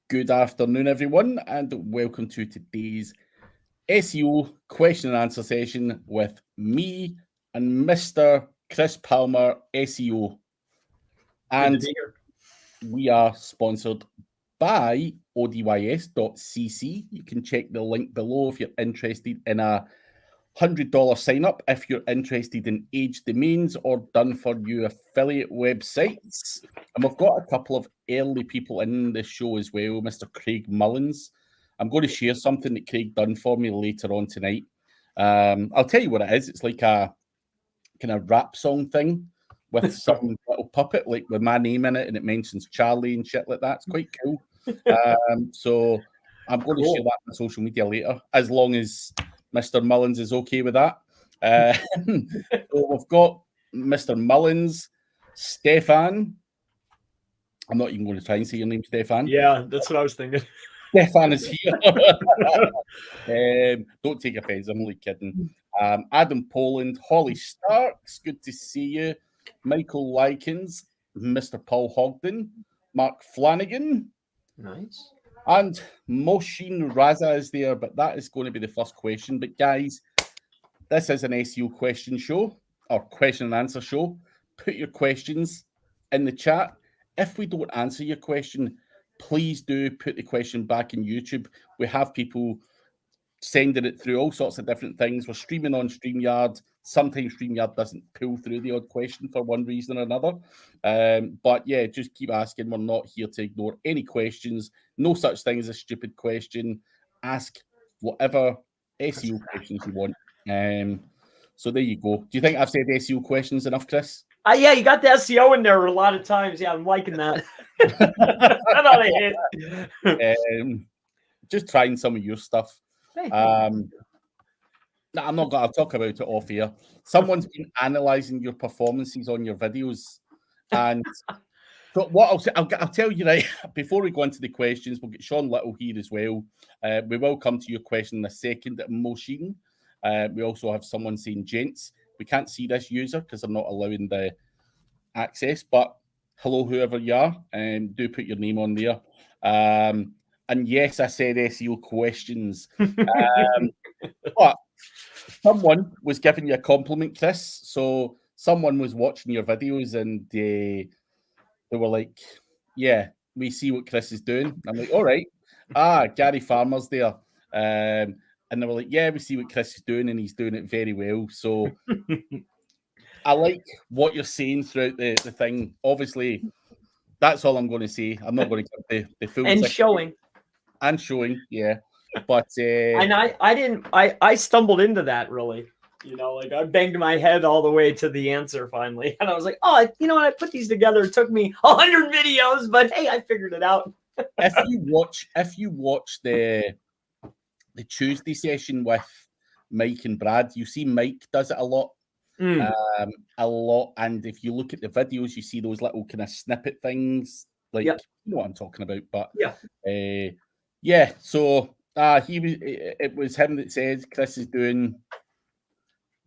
Good afternoon, everyone, and welcome to today's SEO question and answer session with me and Mr. Chris Palmer, SEO. And we are sponsored by odys.cc. You can check the link below if you're interested in a $100 sign up if you're interested in age domains or done for you affiliate websites. And we've got a couple of early people in the show as well, Mr. Craig Mullins. I'm going to share something that Craig done for me later on tonight. I'll tell you what it is. It's like a kind of rap song thing with some little puppet, like with my name in it, and it mentions Charlie and shit like that. It's quite cool. So I'm going to share that on social media later, as long as Mr. Mullins is okay with that. So we've got Mr. Mullins, Stefan. I'm not even going to try and say your name, Stefan. Yeah, that's what I was thinking. Stefan is here. Don't take offense, I'm only kidding. Adam Poland, Holly Starks, good to see you. Michael Likens, Mr. Paul Hogden, Mark Flanagan. Nice. And Moshin Raza is there, but that is going to be the first question. But guys, this is an SEO question show or question and answer show. Put your questions in the chat. If we don't answer your question, please do put the question back in YouTube. We have people sending it through all sorts of different things. We're streaming on StreamYard. Sometimes StreamYard doesn't pull through the odd question for one reason or another. But yeah, just keep asking. We're not here to ignore any questions. No such thing as a stupid question. Ask whatever SEO questions you want. So there you go. Do you think I've said SEO questions enough, Chris? Yeah, you got the SEO in there a lot of times. Yeah, I'm liking that. That's all I hit. Just trying some of your stuff. No, I'm not going to talk about it off here. Someone's been analysing your performances on your videos. And so what I'll say, I'll tell you right, before we go into the questions, we'll get Sean Little here as well. We will come to your question in a second at Moshin. We also have someone saying, gents, we can't see this user because I'm not allowing the access, but hello, whoever you are, and do put your name on there. And yes, I said SEO questions. But someone was giving you a compliment, Chris. So someone was watching your videos and they were like, yeah, we see what Chris is doing. I'm like, all right. Gary Farmer's there. And they were like, yeah, we see what Chris is doing and he's doing it very well. So I like what you're saying throughout the thing. Obviously, that's all I'm going to say. I'm not going to give the full and showing. And showing, yeah. But and I stumbled into that really. You know, like I banged my head all the way to the answer finally. And I was like, oh, you know what? I put these together. It took me 100 videos, but hey, I figured it out. If you watch the Tuesday session with Mike and Brad, you see Mike does it a lot. A lot. And if you look at the videos, you see those little kind of snippet things. Like, you know what I'm talking about. But yeah, so it was him that said Chris is doing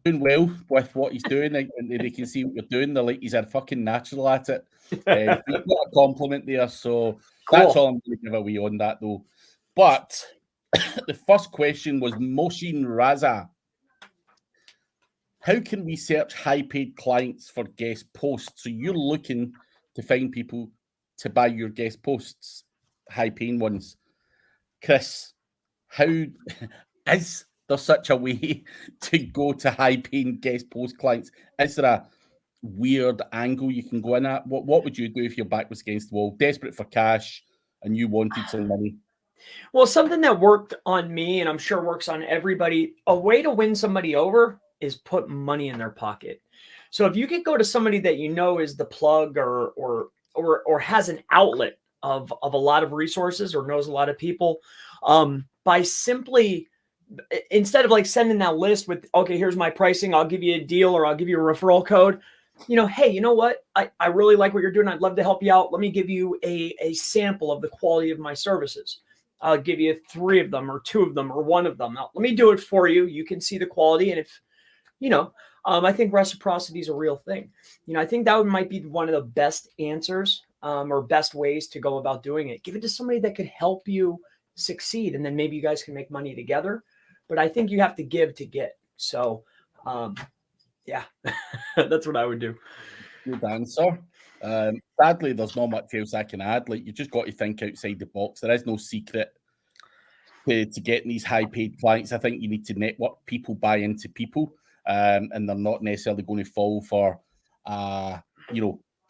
well with what he's doing, and they can see what you're doing. They're like, he's a fucking natural at it. You've got a compliment there, so that's all I'm going to give away on that though. But the first question was Moshin Raza. How can we search high-paid clients for guest posts? So you're looking to find people to buy your guest posts, high-paying ones. Chris, how is there such a way to go to high-paying guest post clients? Is there a weird angle you can go in at? What would you do if your back was against the wall, desperate for cash, and you wanted some money? Well, something that worked on me, and I'm sure works on everybody, a way to win somebody over is put money in their pocket. So if you could go to somebody that you know is the plug or has an outlet of a lot of resources or knows a lot of people, by simply, instead of like sending that list with, okay, here's my pricing, I'll give you a deal or I'll give you a referral code, you know, hey, you know what? I really like what you're doing. I'd love to help you out. Let me give you a sample of the quality of my services. I'll give you 3 of them or 2 of them or 1 of them. Now, let me do it for you. You can see the quality. And if, you know, I think reciprocity is a real thing. You know, I think that might be one of the best answers or best ways to go about doing it. Give it to somebody that could help you succeed, and then maybe you guys can make money together. But I think you have to give to get. So, yeah, that's what I would do. Good answer. Sadly, there's not much else I can add. Like, you just got to think outside the box. There is no secret to getting these high-paid clients. I think you need to network. People buy into people, and they're not necessarily going to fall for,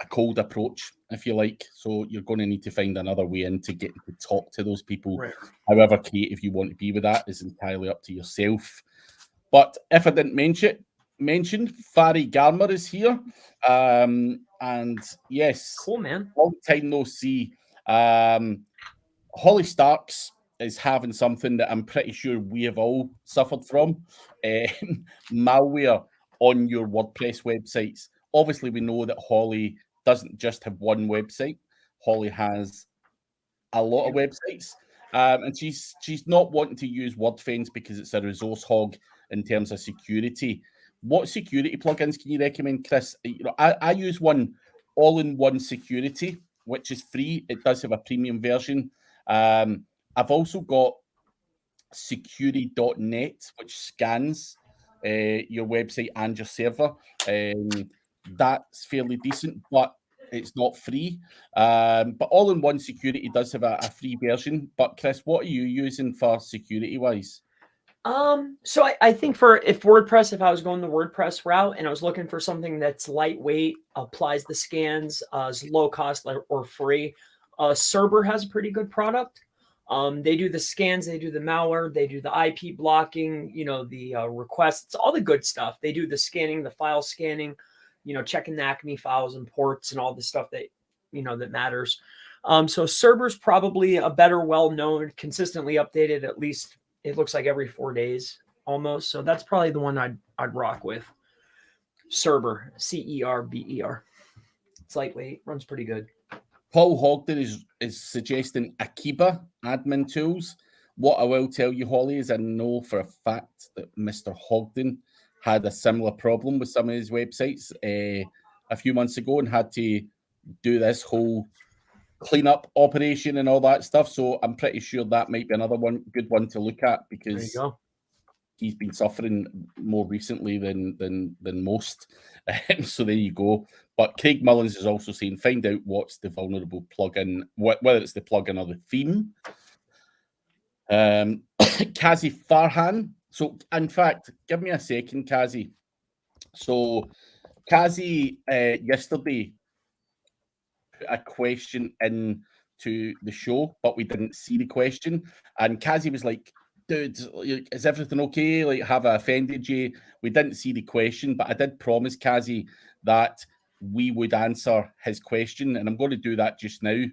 a cold approach, if you like. So you're going to need to find another way in to get to talk to those people. Right. However creative you want to be with that is entirely up to yourself. But if I didn't mention Farry Garmer is here. And yes, Cool, man. long time no see. Holly Starks is having something that I'm pretty sure we have all suffered from. Malware on your WordPress websites. Obviously, we know that Holly doesn't just have one website. Holly has a lot of websites. And she's not wanting to use WordFence because it's a resource hog in terms of security. What security plugins can you recommend, Chris? I use one, all-in-one security, which is free. It does have a premium version. I've also got security.net, which scans your website and your server. That's fairly decent, but it's not free. But all-in-one security does have a free version. But Chris, what are you using for security-wise? So I think if I was going the WordPress route and I was looking for something that's lightweight, applies the scans, is low cost or free, Cerber has a pretty good product. They do the scans, they do the malware, they do the IP blocking, the requests, all the good stuff. They do the scanning, the file scanning, checking the Acme files and ports and all the stuff that, that matters. So Cerber's probably a better, well-known, consistently updated, at least it looks like every 4 days almost. So that's probably the one I'd rock with. Cerber, Cerber. It's lightweight, runs pretty good. Paul Hogden is suggesting Akiba admin tools. What I will tell you, Holly, is I know for a fact that Mr. Hogden had a similar problem with some of his websites a few months ago and had to do this whole cleanup operation and all that stuff. So I'm pretty sure that might be another good one to look at, because he's been suffering more recently than most. So there you go. But Craig Mullins is also saying, find out what's the vulnerable plugin, whether it's the plugin or the theme. Kazi Farhan. So in fact, give me a second, Kazi. So Kazi yesterday put a question in to the show, but we didn't see the question. And Kazi was like, dude, is everything okay? Like, have I offended you? We didn't see the question, but I did promise Kazi that we would answer his question, and I'm going to do that just now.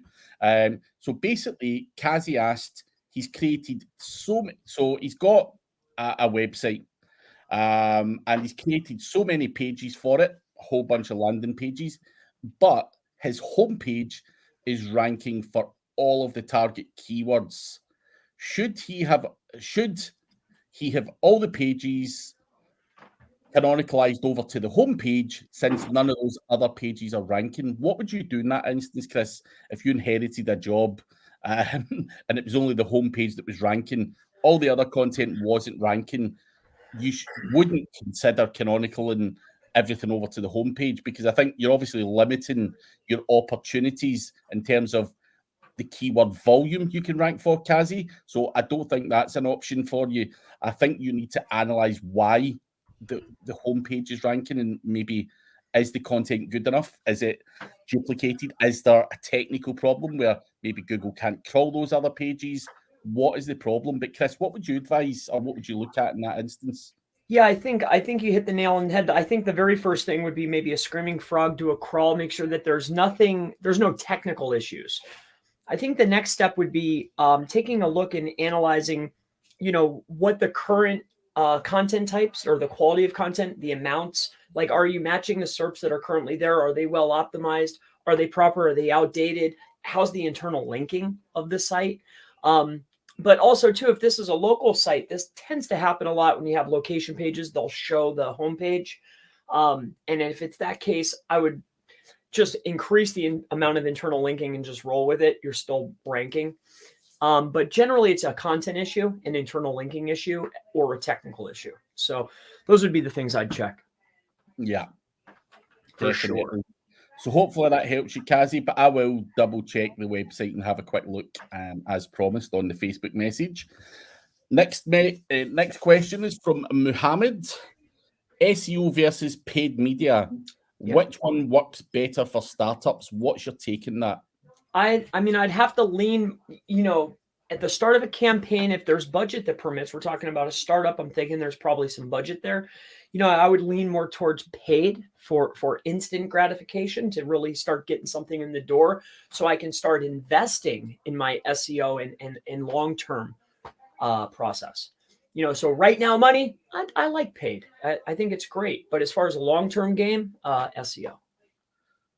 So basically, Kazi asked, he's created so he's got a website, and he's created so many pages for it, a whole bunch of landing pages, but his homepage is ranking for all of the target keywords. Should he have all the pages canonicalized over to the homepage, since none of those other pages are ranking? What would you do in that instance, Chris, if you inherited a job and it was only the homepage that was ranking, all the other content wasn't ranking? You wouldn't consider canonical and everything over to the homepage, because I think you're obviously limiting your opportunities in terms of the keyword volume you can rank for, Kazi. So I don't think that's an option for you. I think you need to analyze why the homepage is ranking, and maybe, is the content good enough? Is it duplicated? Is there a technical problem where maybe Google can't crawl those other pages? What is the problem? But Chris, what would you advise, or what would you look at in that instance? Yeah, I think you hit the nail on the head. I think the very first thing would be maybe a screaming frog, do a crawl, make sure that there's no technical issues. I think the next step would be taking a look and analyzing, what the current content types or the quality of content, the amounts, like, are you matching the SERPs that are currently there? Are they well optimized? Are they proper? Are they outdated? How's the internal linking of the site? But also, too, if this is a local site, this tends to happen a lot when you have location pages. They'll show the homepage. And if it's that case, I would just increase the amount of internal linking and just roll with it, you're still ranking. But generally, it's a content issue, an internal linking issue, or a technical issue. So those would be the things I'd check. Yeah, for definitely. Sure. So hopefully that helps you, Kazi, but I will double check the website and have a quick look as promised on the Facebook message. Next question is from Muhammad. SEO versus paid media. Yeah. Which one works better for startups? What's your take on that? I mean, I'd have to lean, at the start of a campaign, if there's budget that permits, we're talking about a startup, I'm thinking there's probably some budget there. I would lean more towards paid for instant gratification to really start getting something in the door so I can start investing in my SEO and long-term process. So right now money, I like paid. I think it's great. But as far as a long-term game, SEO.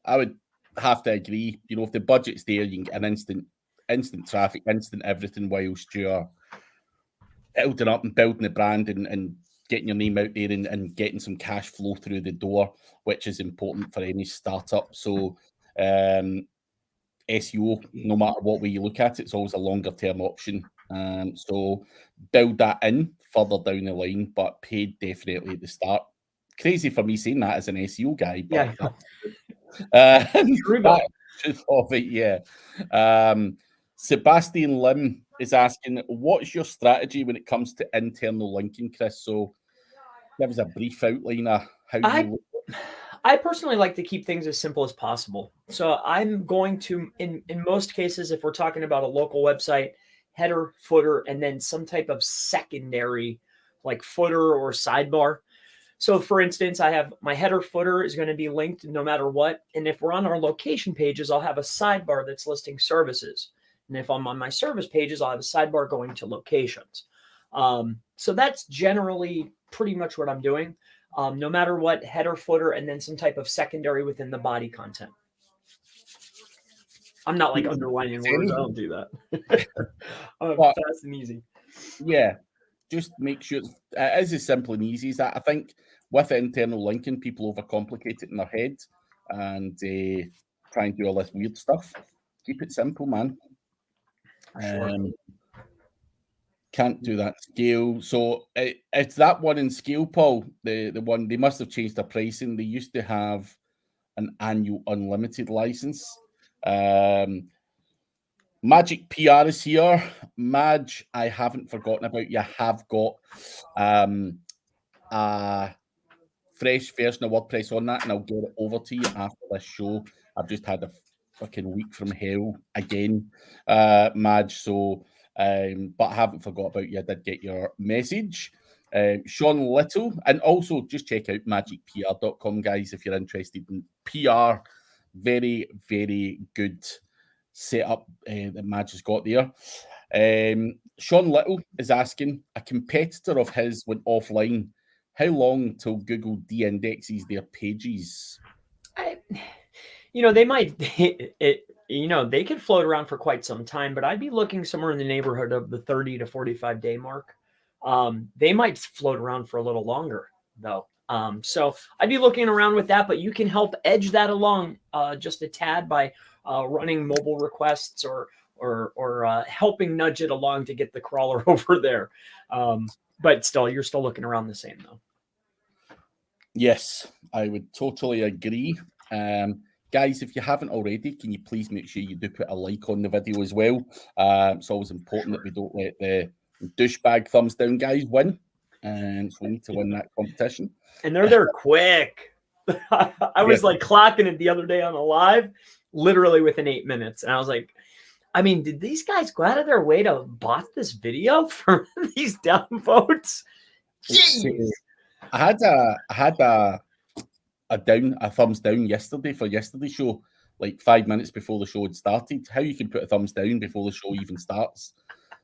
I would have to agree. If the budget's there, you can get an instant traffic, instant everything whilst you're building up and building the brand and getting your name out there and getting some cash flow through the door, which is important for any startup. So SEO, no matter what way you look at it, it's always a longer term option. So build that in further down the line, but paid definitely at the start. Crazy for me saying that as an SEO guy, but truth of it, yeah. Sebastian Lim is asking, what's your strategy when it comes to internal linking, Chris? So give us a brief outline of how you look. I personally like to keep things as simple as possible. So I'm going to, in most cases, if we're talking about a local website, header, footer, and then some type of secondary like footer or sidebar. So for instance, I have my header footer is going to be linked no matter what. And if we're on our location pages, I'll have a sidebar that's listing services. And if I'm on my service pages, I'll have a sidebar going to locations. So that's generally pretty much what I'm doing. No matter what, header, footer, and then some type of secondary within the body content. I'm not like underlining words. I don't do that. Fast and easy. Yeah, just make sure it is as simple and easy as that. I think with internal linking, people overcomplicate it in their head and try and do all this weird stuff. Keep it simple, man. Sure. Can't do that scale. So it's that one in scale, Paul. The one they must have changed their pricing. They used to have an annual unlimited license. Magic PR is here. Madge, I haven't forgotten about you. I have got a fresh version of WordPress on that, and I'll get it over to you after this show. I've just had a fucking week from hell again, Madge. So, but I haven't forgot about you. I did get your message. Sean Little, and also just check out magicpr.com, guys, if you're interested in PR. Very, very good setup that Madge has got there. Sean Little is asking, a competitor of his went offline. How long till Google de-indexes their pages? They might, they could float around for quite some time, but I'd be looking somewhere in the neighborhood of the 30 to 45 day mark. They might float around for a little longer though. So I'd be looking around with that, but you can help edge that along just a tad by running mobile requests or helping nudge it along to get the crawler over there. But still, you're still looking around the same though. Yes, I would totally agree. Guys, if you haven't already, can you please make sure you do put a like on the video as well? It's always important that we don't let the douchebag thumbs down guys win. So we need to win that competition. And they're there quick. I was like clocking it the other day on a live, literally within 8 minutes. And I was like, I mean, did these guys go out of their way to bot this video for these downvotes? Jeez. I had a thumbs down yesterday for yesterday's show, like 5 minutes before the show had started. How you can put a thumbs down before the show even starts,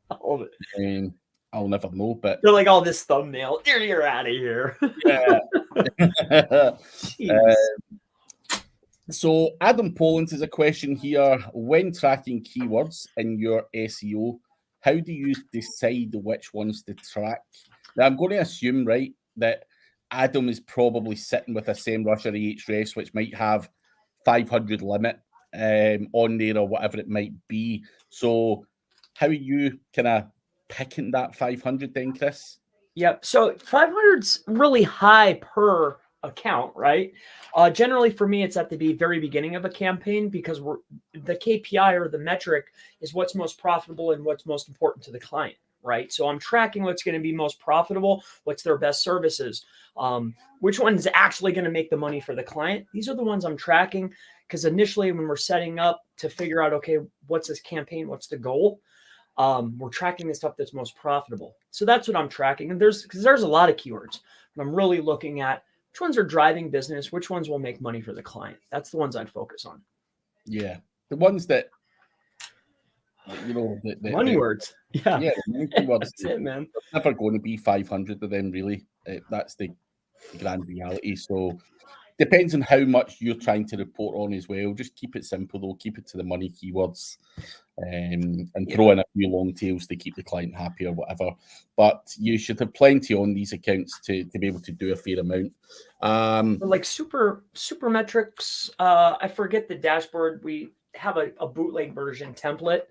I'll never know. But they're like, this thumbnail, you're out of here. Yeah. So Adam Poland has a question here. When tracking keywords in your SEO, how do you decide which ones to track? Now, I'm going to assume, that Adam is probably sitting with a SEMrush or Ahrefs, which might have 500 limit on there or whatever it might be. So how are you kind of picking that 500 then, Chris? Yep. So 500's really high per account, right? Generally for me, it's at the very beginning of a campaign because the KPI or the metric is what's most profitable and what's most important to the client, right? So I'm tracking what's going to be most profitable, what's their best services, which one is actually going to make the money for the client. These are the ones I'm tracking because initially when we're setting up to figure out, okay, what's this campaign? What's the goal? We're tracking the stuff that's most profitable. So that's what I'm tracking. And there's a lot of keywords, but I'm really looking at which ones are driving business, which ones will make money for the client. That's the ones I'd focus on. Yeah. The ones that, money words. Yeah. Yeah. That's it, man. There's never going to be 500 of them, really. That's the grand reality. So depends on how much you're trying to report on as well. Just keep it simple, though. Keep it to the money keywords. And throw in a few long tails to keep the client happy or whatever. But you should have plenty on these accounts to be able to do a fair amount. Like super metrics. I forget the dashboard. We have a bootleg version template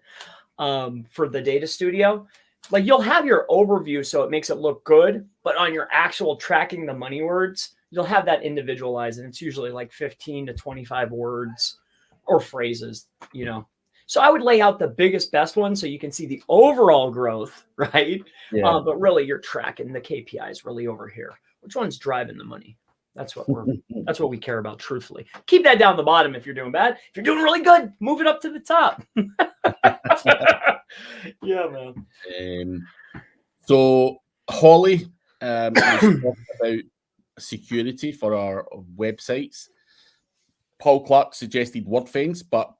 for the data studio. Like you'll have your overview, so it makes it look good. But on your actual tracking the money words, you'll have that individualized, and it's usually like 15 to 25 words or phrases, So I would lay out the biggest, best one so you can see the overall growth, right? Yeah. But really, you're tracking the KPIs really over here. Which one's driving the money? That's what we care about, truthfully. Keep that down the bottom if you're doing bad. If you're doing really good, move it up to the top. Yeah, man. So Holly was talking about security for our websites. Paul Clark suggested Wordfence, but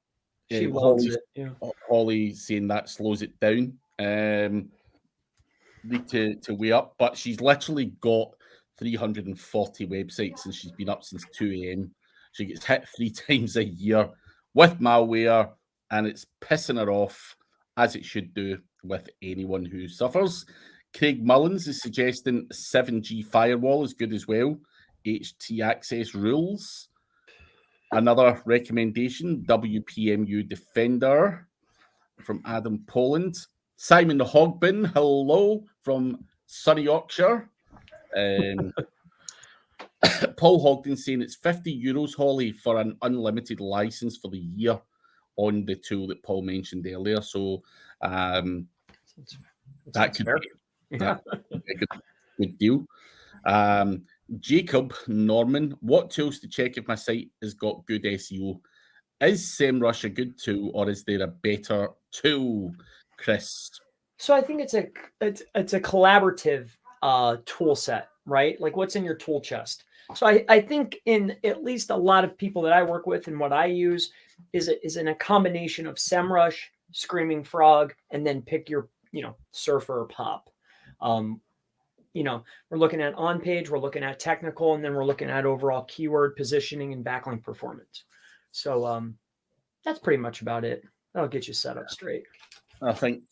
she loves it. Yeah. Holly saying that slows it down. Need to weigh up, but she's literally got 340 websites and she's been up since 2 a.m. She gets hit 3 times a year with malware, and it's pissing her off, as it should do with anyone who suffers. Craig Mullins is suggesting 7G firewall is good as well. HT access rules. Another recommendation, WPMU Defender from Adam Poland. Simon the Hogbin, hello, from sunny Yorkshire. Paul Hogden saying it's €50, Holly, for an unlimited license for the year on the tool that Paul mentioned earlier. So that could be a good deal. Jacob Norman, what tools to check if my site has got good SEO? Is SEMrush a good tool, or is there a better tool, Chris? So I think it's a collaborative tool set, right? Like what's in your tool chest. So I think in at least a lot of people that I work with and what I use is in a combination of SEMrush, Screaming Frog, and then pick your Surfer or Pop. We're looking at on page, we're looking at technical, and then we're looking at overall keyword positioning and backlink performance. So that's pretty much about it. That'll get you set up straight. I think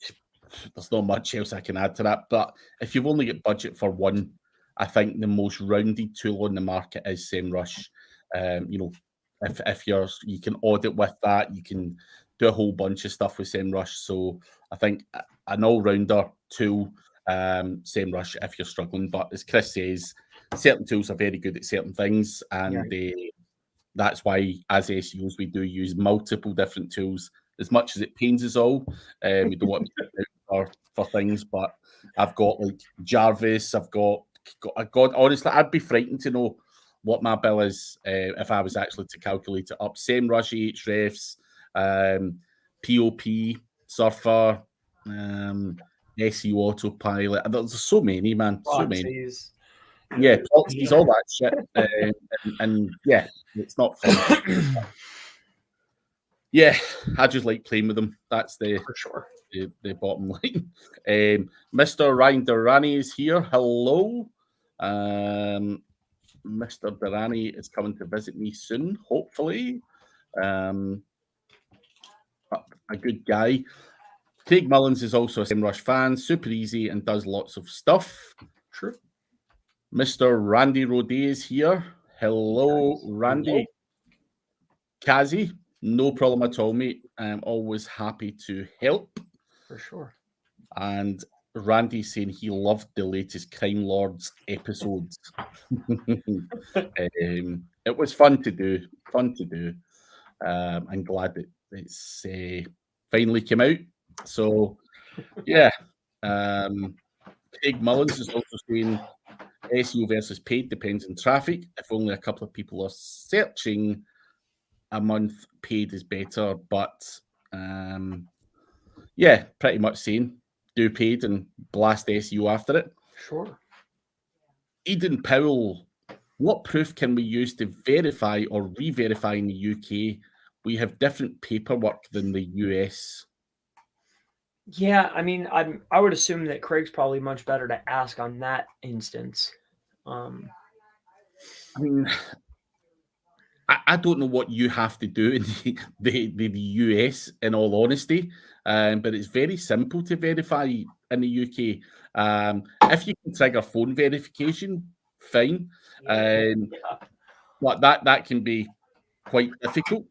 there's not much else I can add to that, but if you've only got budget for one, I think the most rounded tool on the market is SEMrush. If you can audit with that, you can do a whole bunch of stuff with SEMrush. So I think an all-rounder tool, SEMrush, if you're struggling. But as Chris says, certain tools are very good at certain things, and that's why as SEOs we do use multiple different tools. As much as it pains us all, we don't want to for things, but I've got like Jarvis, I've got honestly, I'd be frightened to know what my bill is if I was actually to calculate it up. SEMrush, Ahrefs, POP, Surfer, SEO Autopilot. There's so many, man. So many. Yeah, proxies, all that shit. And yeah, it's not fun. Yeah, I just like playing with them. That's for sure. The bottom line. Mr. Ryan Durrani is here. Hello. Mr. Durrani is coming to visit me soon, hopefully. A good guy. Craig Mullins is also a SEMrush fan. Super easy and does lots of stuff. True. Mr. Randy Rodet is here. Hello, Randy. Kazi, no problem at all, mate. I'm always happy to help. For sure. And Randy saying he loved the latest Crime Lords episodes. It was fun to do. I'm glad that it's finally came out. So, yeah. Craig Mullins is also saying SEO versus paid depends on traffic. If only a couple of people are searching, a month paid is better. But yeah, pretty much saying do paid and blast SEO after it. Sure. Eden Powell, what proof can we use to verify or re-verify in the UK? We have different paperwork than the US. Yeah, I mean, I would assume that Craig's probably much better to ask on that instance. I mean, I don't know what you have to do in the US, in all honesty, but it's very simple to verify in the UK. If you can trigger phone verification, fine. But that can be quite difficult.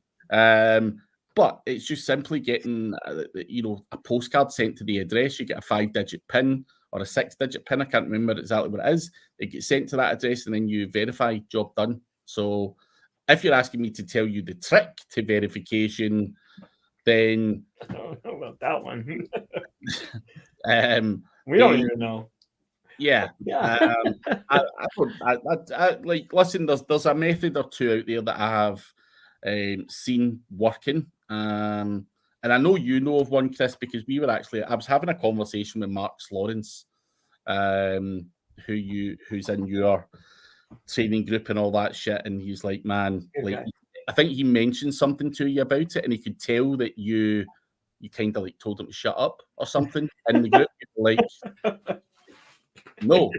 But it's just simply getting, a postcard sent to the address. You get a 5-digit PIN or a 6-digit PIN. I can't remember exactly what it is. It gets sent to that address, and then you verify. Job done. So, if you're asking me to tell you the trick to verification, then I don't know about that one. we don't even know. Yeah. I like, listen, there's a method or two out there that I have seen working. And I know you know of one, Chris, because I was having a conversation with Mark Lawrence, who's in your training group and all that shit, and he's like, man, Okay. like, I think he mentioned something to you about it, and he could tell that you kind of like told him to shut up or something in the group. Like, no,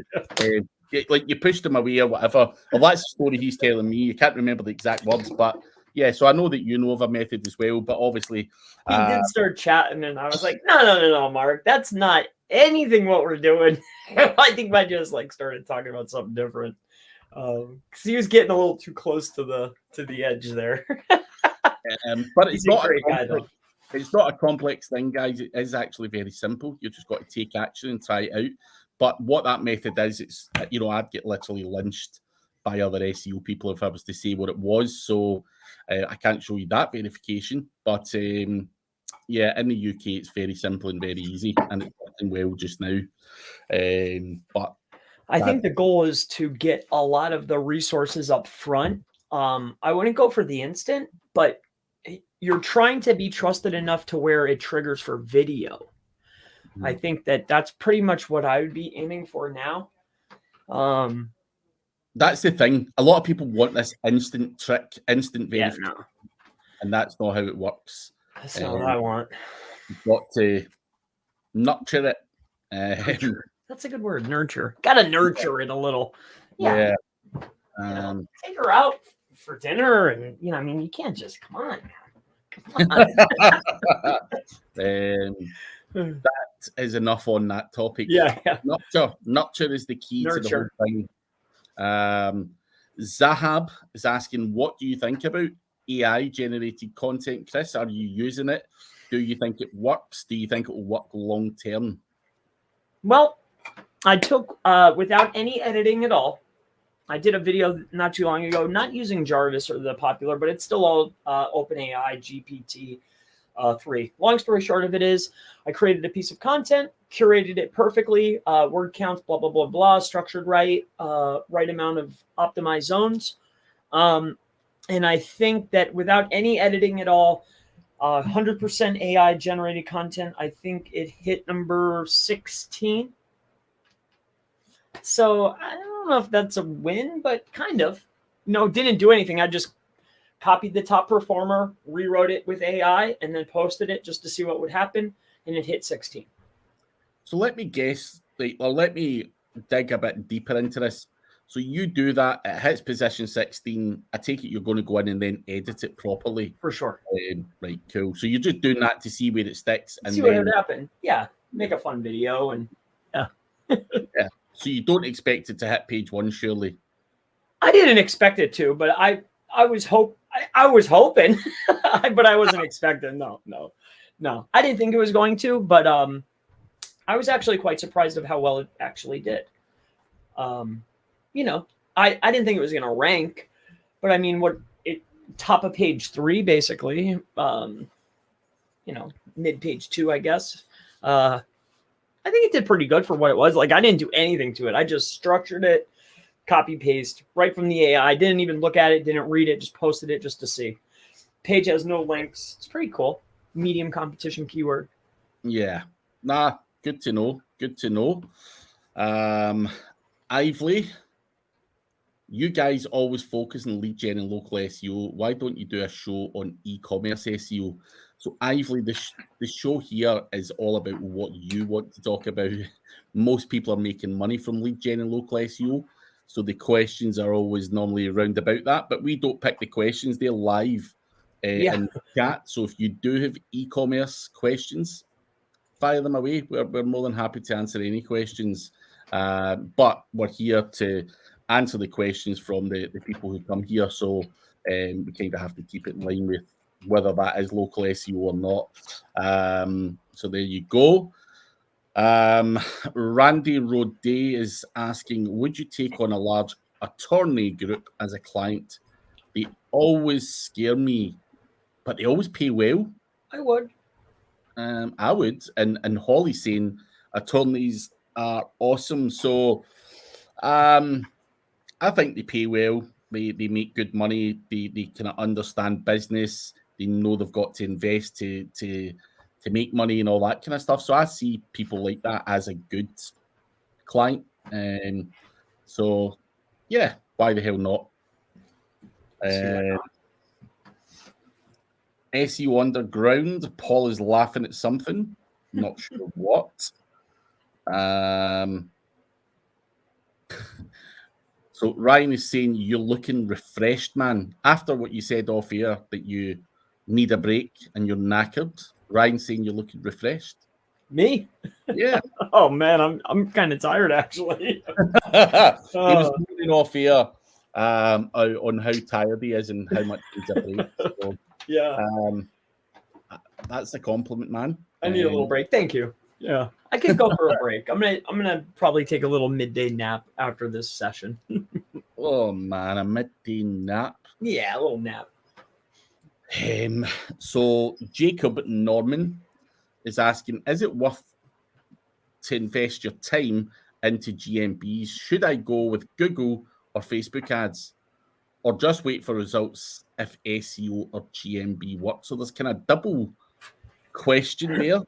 like you pushed him away or whatever. Well, that's the story he's telling me. You can't remember the exact words, but yeah. So I know that you know of a method as well, but obviously he did start chatting, and I was like, no, Mark, that's not anything what we're doing. I think I just like started talking about something different. Because he was getting a little too close to the edge there. But it's not a guy, though. It's not a complex thing, guys. It is actually very simple. You just got to take action and try it out. But what that method is, it's, I'd get literally lynched by other SEO people if I was to say what it was. So I can't show you that verification. But yeah, in the UK, it's very simple and very easy, and it's working well just now. But I think the goal is to get a lot of the resources up front. I wouldn't go for the instant, but you're trying to be trusted enough to where it triggers for video. Mm-hmm. I think that's pretty much what I would be aiming for now. That's the thing. A lot of people want this instant trick, instant verification, and that's not how it works. That's not what I want. You've got to nurture it. That's a good word, nurture. Got to nurture it a little. Yeah. Take her out for dinner, and I mean, you can't just come on. That is enough on that topic. Yeah. Nurture is the key to the whole thing. Zahab is asking, what do you think about AI generated content, Chris? Are you using it? Do you think it works? Do you think it will work long term? Well, I took without any editing at all. I did a video not too long ago, not using Jarvis or the popular, but it's still all OpenAI GPT-3. Long story short of it is, I created a piece of content, curated it perfectly, word counts, blah, blah, blah, blah, structured right, right amount of optimized zones. And I think that without any editing at all, 100% AI generated content, I think it hit number 16. So I don't know if that's a win, but kind of. No, didn't do anything. I just copied the top performer, rewrote it with AI, and then posted it just to see what would happen, and it hit 16. So let me guess, let me dig a bit deeper into this. So you do that, it hits position 16. I take it you're going to go in and then edit it properly. For sure. Right, cool. So you're just doing that to see where it sticks. And see what would happen. Yeah, make a fun video and yeah. Yeah. So you don't expect it to hit page 1, surely? I didn't expect it to, but I was hoping, but I wasn't expecting. No. I didn't think it was going to, but I was actually quite surprised of how well it actually did. You know, I didn't think it was going to rank, but I mean, top of page 3, basically, you know, mid page 2, I guess. I think it did pretty good for what it was. Like, I didn't do anything to it. I just structured it, copy paste right from the AI. Didn't even look at it, didn't read it, just posted it just to see. Page has no links. It's pretty cool. Medium competition keyword. Yeah. Nah, good to know. Good to know. Ively, you guys always focus on lead gen and local SEO. Why don't you do a show on e-commerce SEO? So Ively, the show here is all about what you want to talk about. Most people are making money from lead gen and local SEO. So the questions are always normally around about that, but we don't pick the questions. They're live in the chat. So if you do have e-commerce questions, fire them away. We're more than happy to answer any questions. But we're here to answer the questions from the people who come here. So we kind of have to keep it in line with whether that is local SEO or not. So there you go. Randy Roday is asking, would you take on a large attorney group as a client? They always scare me, but they always pay well. I would. I would. And Holly's saying attorneys are awesome. So I think they pay well. They make good money. They kind of understand business. They know they've got to invest to make money and all that kind of stuff. So I see people like that as a good client. So yeah, why the hell not? SEO Underground. Paul is laughing at something. Not sure what. So Ryan is saying you're looking refreshed, man. After what you said off air that you need a break and you're knackered. Ryan's saying you're looking refreshed. Me? Yeah. Oh man, I'm kind of tired actually. He was moving off air on how tired he is and how much he needs a break. So, yeah. That's a compliment, man. I need a little break. Thank you. Yeah, I could go for a break. I'm gonna probably take a little midday nap after this session. Oh man, a midday nap. Yeah, a little nap. So Jacob Norman is asking, is it worth to invest your time into GMBs? Should I go with Google or Facebook ads, or just wait for results if SEO or GMB work? So there's kind of double question there.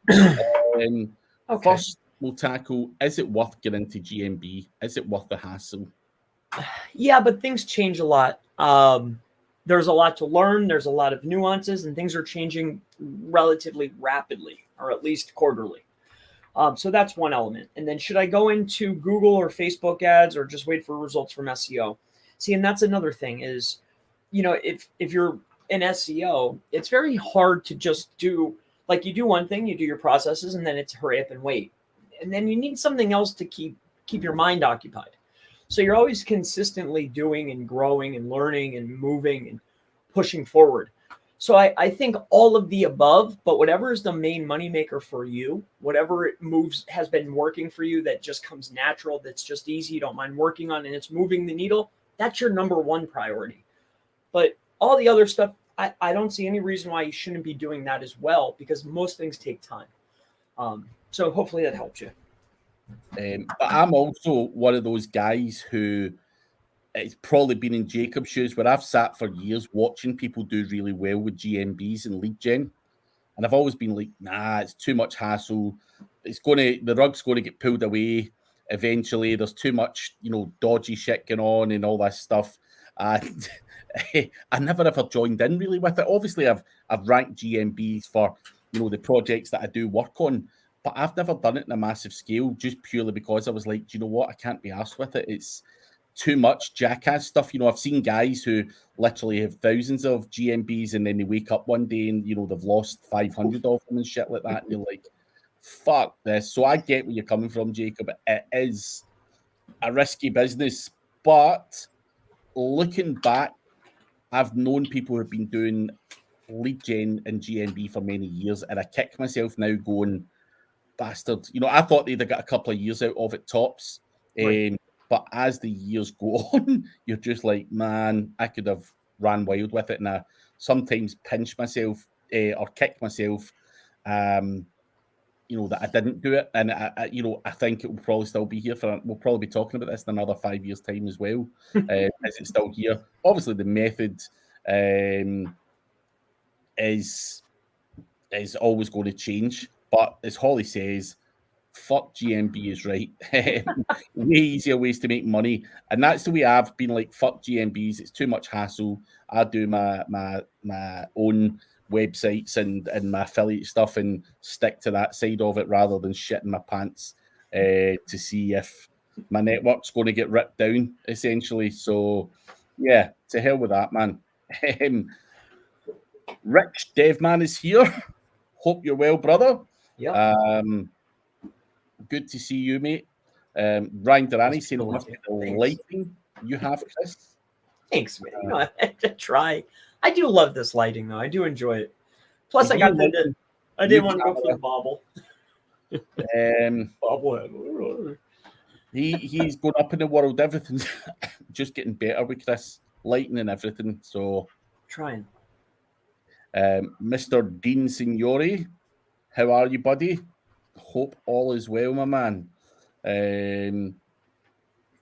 Okay. First, we'll tackle, is it worth getting into GMB? Is it worth the hassle? Yeah, but things change a lot. There's a lot to learn. There's a lot of nuances, and things are changing relatively rapidly, or at least quarterly. So that's one element. And then should I go into Google or Facebook ads or just wait for results from SEO? See, and that's another thing is, you know, if you're in SEO, it's very hard to just do, like, you do one thing, you do your processes, and then it's hurry up and wait. And then you need something else to keep your mind occupied. So you're always consistently doing and growing and learning and moving and pushing forward. So I think all of the above, but whatever is the main moneymaker for you, whatever it has been working for you that just comes natural, that's just easy, you don't mind working on, and it's moving the needle, that's your number one priority. But all the other stuff, I don't see any reason why you shouldn't be doing that as well, because most things take time. So hopefully that helps you. But I'm also one of those guys who, it's probably been in Jacob's shoes, where I've sat for years watching people do really well with GMBs and lead gen. And I've always been like, nah, it's too much hassle. The rug's going to get pulled away eventually. There's too much, dodgy shit going on and all that stuff. And I never ever joined in really with it. Obviously, I've ranked GMBs for, the projects that I do work on, but I've never done it in a massive scale just purely because I was like, do you know what? I can't be arsed with it. It's too much jackass stuff. I've seen guys who literally have thousands of GMBs and then they wake up one day and, they've lost 500 of them and shit like that. And you're like, fuck this. So I get where you're coming from, Jacob. It is a risky business, but looking back, I've known people who've been doing lead gen and GMB for many years, and I kick myself now going, bastard. You know, I thought they'd have got a couple of years out of it tops. Right. But as the years go on, you're just like, man, I could have ran wild with it. And I sometimes pinch myself or kick myself, you know, that I didn't do it. And, you know, I think it will probably still be here we'll probably be talking about this in another 5 years' time as well. Is it still here? Obviously, the method is always going to change. But as Holly says, fuck GMB is right. Way easier ways to make money. And that's the way I've been like, fuck GMBs. It's too much hassle. I do my own websites and my affiliate stuff and stick to that side of it rather than shitting my pants to see if my network's going to get ripped down, essentially. So, yeah, to hell with that, man. Rich Devman is here. Hope you're well, brother. Yeah. Good to see you, mate. Ryan Durrani saying it must be the Thanks. lighting you have, Chris. Thanks, man. You know, I had to try. I do love this lighting, though. I do enjoy it. Plus, I didn't want to go for the bobble. Bobble. He's going up in the world. Everything's just getting better with Chris. Lighting and everything. So, Trying. Mr. Dean Signori, how are you, buddy? Hope all is well, my man.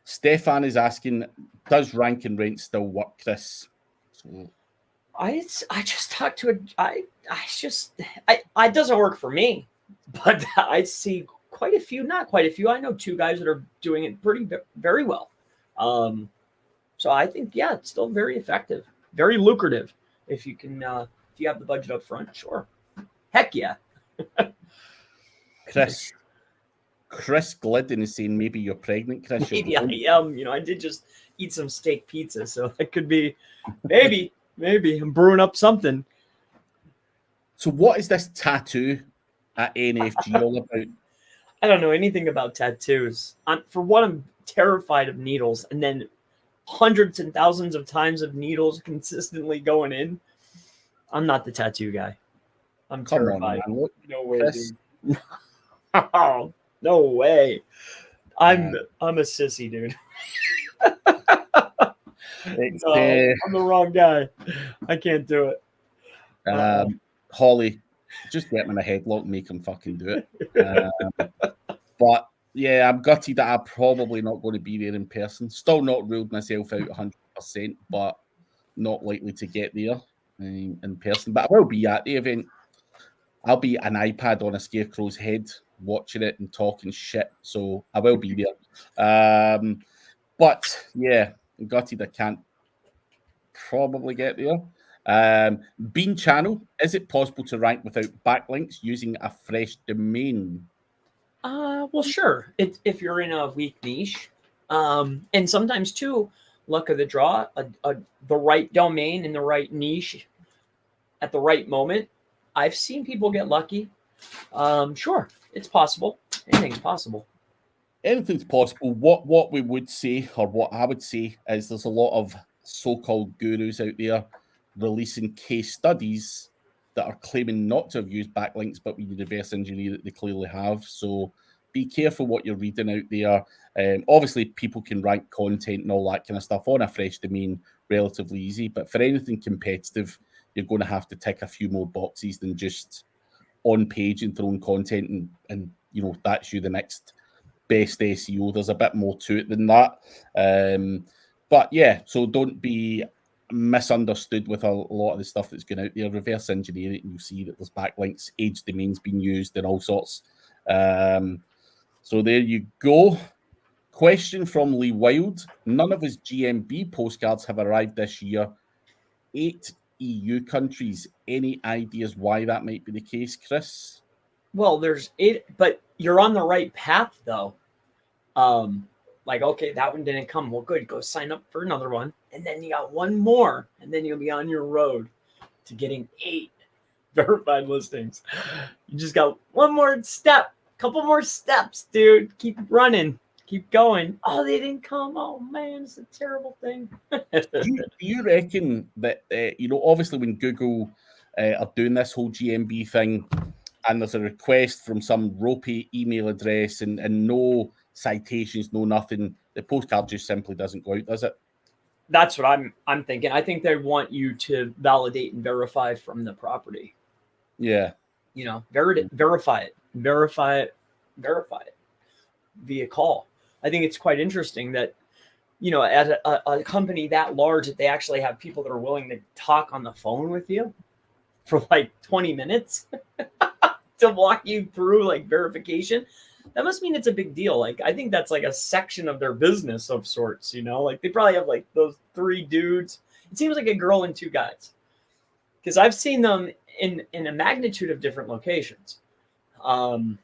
Stefan is asking, does rank and rent still work, Chris? So, I just talked to it doesn't work for me, but I see quite a few, not quite a few. I know 2 guys that are doing it very well. So I think, yeah, it's still very effective, very lucrative. If you can, if you have the budget up front, sure. Heck yeah. Chris Glidden is saying maybe you're pregnant, Chris. Maybe I am. You know, I did just eat some steak pizza, so that could be maybe I'm brewing up something. So what is this tattoo at NFG all about? I don't know anything about tattoos. I'm terrified of needles, and then hundreds and thousands of times of needles consistently going in. I'm not the tattoo guy. I'm terrified. On, man. No way, dude. Oh, no way. I'm a sissy, dude. I'm the wrong guy. I can't do it. Holly, just get him in a headlock and make him fucking do it. But yeah, I'm gutted that I'm probably not going to be there in person. Still not ruled myself out 100%, but not likely to get there in person. But I will be at the event. I'll be an iPad on a scarecrow's head watching it and talking shit. So I will be there. But yeah, I'm gutted I can't probably get there. Bean Channel, is it possible to rank without backlinks using a fresh domain? Well, sure. If you're in a weak niche, and sometimes too, luck of the draw, the right domain in the right niche at the right moment. I've seen people get lucky. Sure, it's possible. Anything's possible. Anything's possible. What we would say, or what I would say, is there's a lot of so-called gurus out there releasing case studies that are claiming not to have used backlinks, but we reverse engineer that they clearly have. So be careful what you're reading out there. Obviously, people can rank content and all that kind of stuff on a fresh domain relatively easy, but for anything competitive, you're going to have to tick a few more boxes than just on page and throwing content and you know, that's you the next best SEO. There's a bit more to it than that. But yeah, so don't be misunderstood with a lot of the stuff that's going out there. Reverse engineer it and you'll see that there's backlinks, age domains being used and all sorts. So there you go. Question from Lee Wild. None of his GMB postcards have arrived this year. 8 EU countries. Any ideas why that might be the case, Chris? Well, there's 8, but you're on the right path though. Like, okay, that one didn't come. Well, good. Go sign up for another one. And then you got one more. And then you'll be on your road to getting 8 verified listings. You just got one more step, couple more steps, dude. Keep running. keep going. Oh, they didn't come. Oh man, it's a terrible thing. Do you reckon that obviously when Google are doing this whole GMB thing, and there's a request from some ropey email address and no citations, no nothing, the postcard just simply doesn't go out, does it? That's what I'm thinking. I think they want you to validate and verify from the property. Yeah. Verify it via call. I think it's quite interesting that, at a company that large, that they actually have people that are willing to talk on the phone with you for like 20 minutes to walk you through like verification. That must mean it's a big deal. Like, I think that's like a section of their business of sorts, like they probably have like those 3 dudes. It seems like a girl and 2 guys, because I've seen them in a magnitude of different locations. And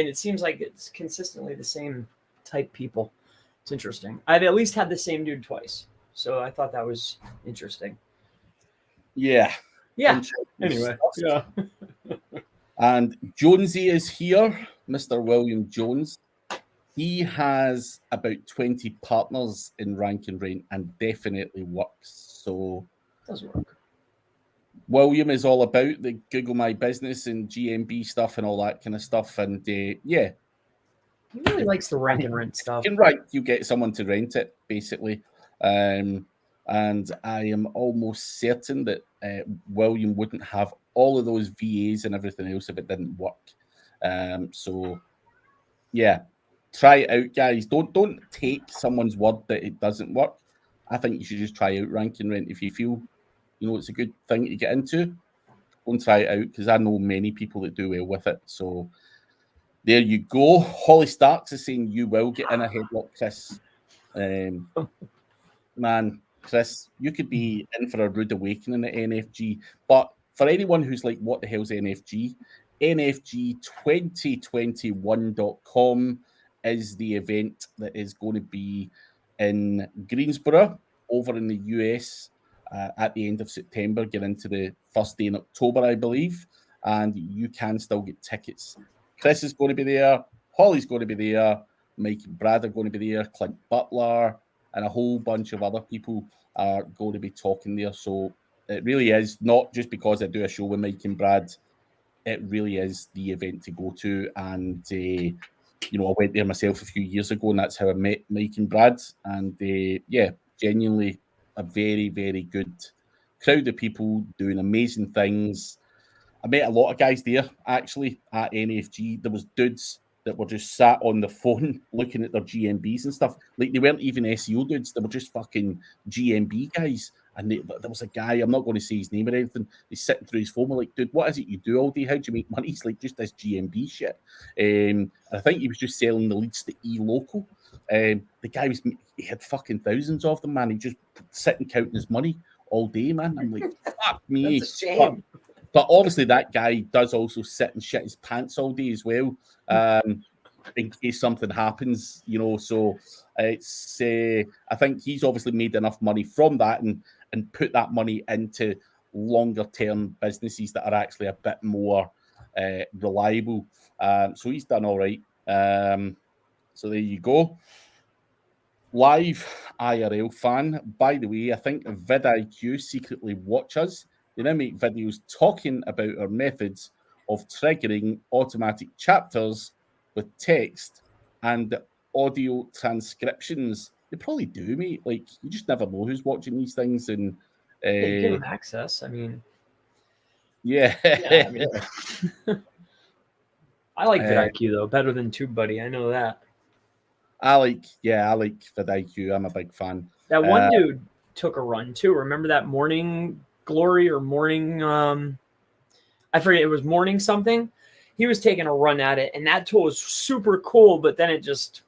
it seems like it's consistently the same type people. It's interesting. I've at least had the same dude twice. So I thought that was interesting. Yeah. Anyway. Yeah. And Jonesy is here, Mr. William Jones. He has about 20 partners in Rank and Rent and definitely works. So it does work. William is all about the Google My Business and GMB stuff and all that kind of stuff. And yeah. He really likes the Rank and Rent stuff. You get someone to rent it, basically. And I am almost certain that William wouldn't have all of those VAs and everything else if it didn't work. So yeah, try it out, guys. Don't take someone's word that it doesn't work. I think you should just try out Rank and Rent if you feel it's a good thing to get into. Go and try it out, because I know many people that do well with it. So there you go. Holly Starks is saying you will get in a headlock, Chris. Man, Chris, you could be in for a rude awakening at NFG. But for anyone who's like, what the hell's NFG? NFG2021.com is the event that is going to be in Greensboro over in the US at the end of September, get into the first day in October, I believe. And you can still get tickets. Chris is going to be there. Holly's going to be there. Mike and Brad are going to be there. Clint Butler and a whole bunch of other people are going to be talking there. So it really is not just because I do a show with Mike and Brad. It really is the event to go to. And, I went there myself a few years ago, and that's how I met Mike and Brad. And, genuinely a very, very good crowd of people doing amazing things. I met a lot of guys there, actually, at NFG. There was dudes that were just sat on the phone looking at their GMBs and stuff. Like, they weren't even SEO dudes. They were just fucking GMB guys. And there was a guy, I'm not going to say his name or anything, he's sitting through his phone. We're like, dude, what is it you do all day? How do you make money? He's like, just this GMB shit. I think he was just selling the leads to eLocal. The guy he had fucking thousands of them, man. He just sitting counting his money all day, man. I'm like, fuck me. That's a shame. But obviously that guy does also sit and shit his pants all day as well, in case something happens, So it's I think he's obviously made enough money from that and put that money into longer term businesses that are actually a bit more reliable. So he's done all right. So there you go. Live IRL fan. By the way, I think vidIQ secretly watch us. They now make videos talking about our methods of triggering automatic chapters with text and audio transcriptions. They probably do, mate. Like, you just never know who's watching these things. And they give them access. I mean, yeah. I mean, I like vidIQ though better than TubeBuddy. I know that. I like vidIQ. I'm a big fan. That one dude took a run too. Remember that Morning Glory or Morning? I forget. It was Morning something. He was taking a run at it, and that tool was super cool. But then it just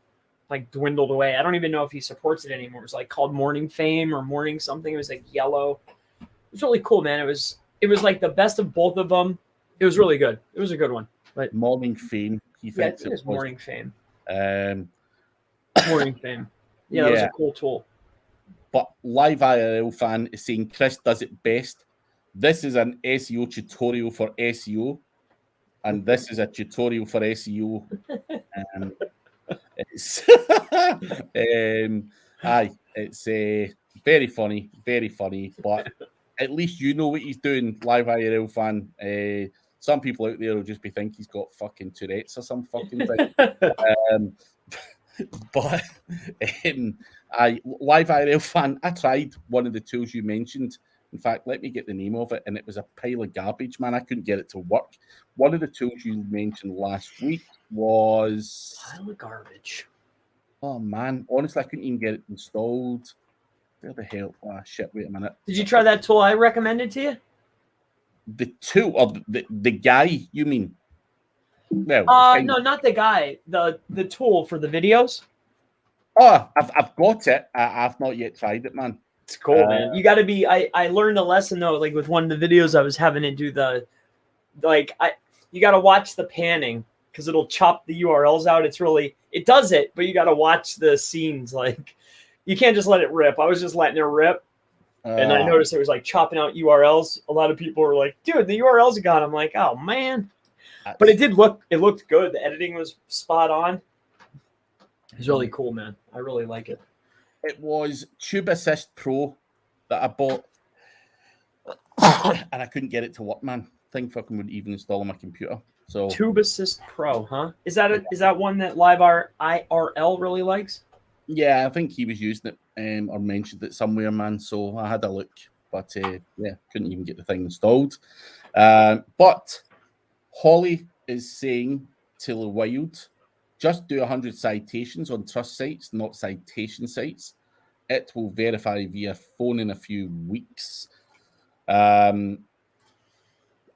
like dwindled away. I don't even know if he supports it anymore. It was like called Morning Fame or Morning something. It was like yellow. It was really cool, man. It was like the best of both of them. It was really good. It was a good one. But Morning Fame. He thinks it was Morning Fame. Morning Fame. Yeah, that was a cool tool. But Live IRL fan is saying Chris does it best. This is an SEO tutorial for SEO, and this is a tutorial for SEO. Aye, it's very funny, but at least you know what he's doing, live IRL fan. Some people out there will just be thinking he's got fucking Tourette's or some fucking thing. But I live IRL fan, I tried one of the tools you mentioned. In fact, let me get the name of it, and it was a pile of garbage, man. I couldn't get it to work. One of the tools you mentioned last week was pile of garbage. Oh man, honestly, I couldn't even get it installed. Where the hell? Ah, shit! Wait a minute. Did you try that tool I recommended to you? The tool, or the guy? You mean? Well, no, not the guy. The tool for the videos. Oh, I've got it. I've not yet tried it, man. It's cool, man. You got to be. I learned a lesson though. Like with one of the videos, I was having to do you got to watch the panning because it'll chop the URLs out. It does it, but you got to watch the scenes. Like you can't just let it rip. I was just letting it rip. And I noticed it was like chopping out URLs. A lot of people were like, dude, the URLs are gone. I'm like, oh man. But it looked good. The editing was spot on. It's really cool, man. I really like it. It was Tube Assist Pro that I bought. And I couldn't get it to work, man. Thing fucking wouldn't even install on my computer. So Tube Assist Pro, huh? Is that one that Live IRL really likes? Yeah, I think he was using it or mentioned it somewhere, man. So I had a look, but yeah, couldn't even get the thing installed. But Holly is saying to the Wild, just do 100 citations on trust sites, not citation sites. It will verify via phone in a few weeks. I'm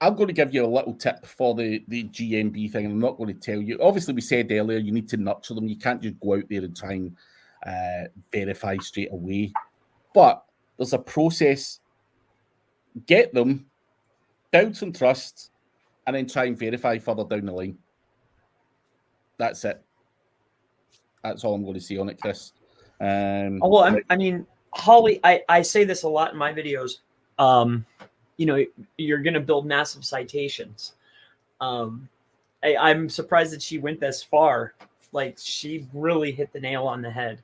going to give you a little tip for the GMB thing. I'm not going to tell you. Obviously, we said earlier, you need to nurture them. You can't just go out there and try and verify straight away. But there's a process. Get them, build some trust, and then try and verify further down the line. That's it. That's all I'm going to say on it, Chris. I mean, Holly, I say this a lot in my videos. You're going to build massive citations. I'm surprised that she went this far. Like, she really hit the nail on the head.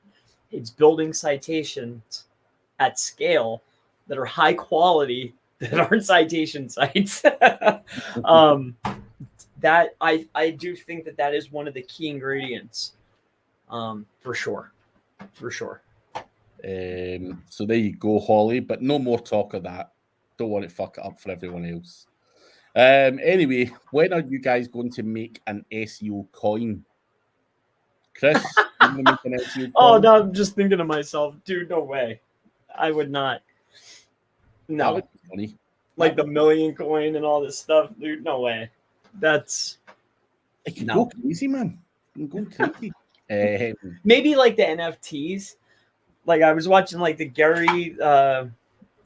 It's building citations at scale that are high quality, that aren't citation sites. That I do think that is one of the key ingredients, for sure. So there you go, Holly. But no more talk of that. Don't want to fuck it up for everyone else. Anyway, when are you guys going to make an SEO coin? Chris, you going to make an SEO coin? Oh, no, I'm just thinking to myself, dude, no way. I would not. No. That would be funny. Like the million coin and all this stuff, dude, no way. It can go crazy, man. It can go crazy. Maybe like the NFTs. Like I was watching like the Gary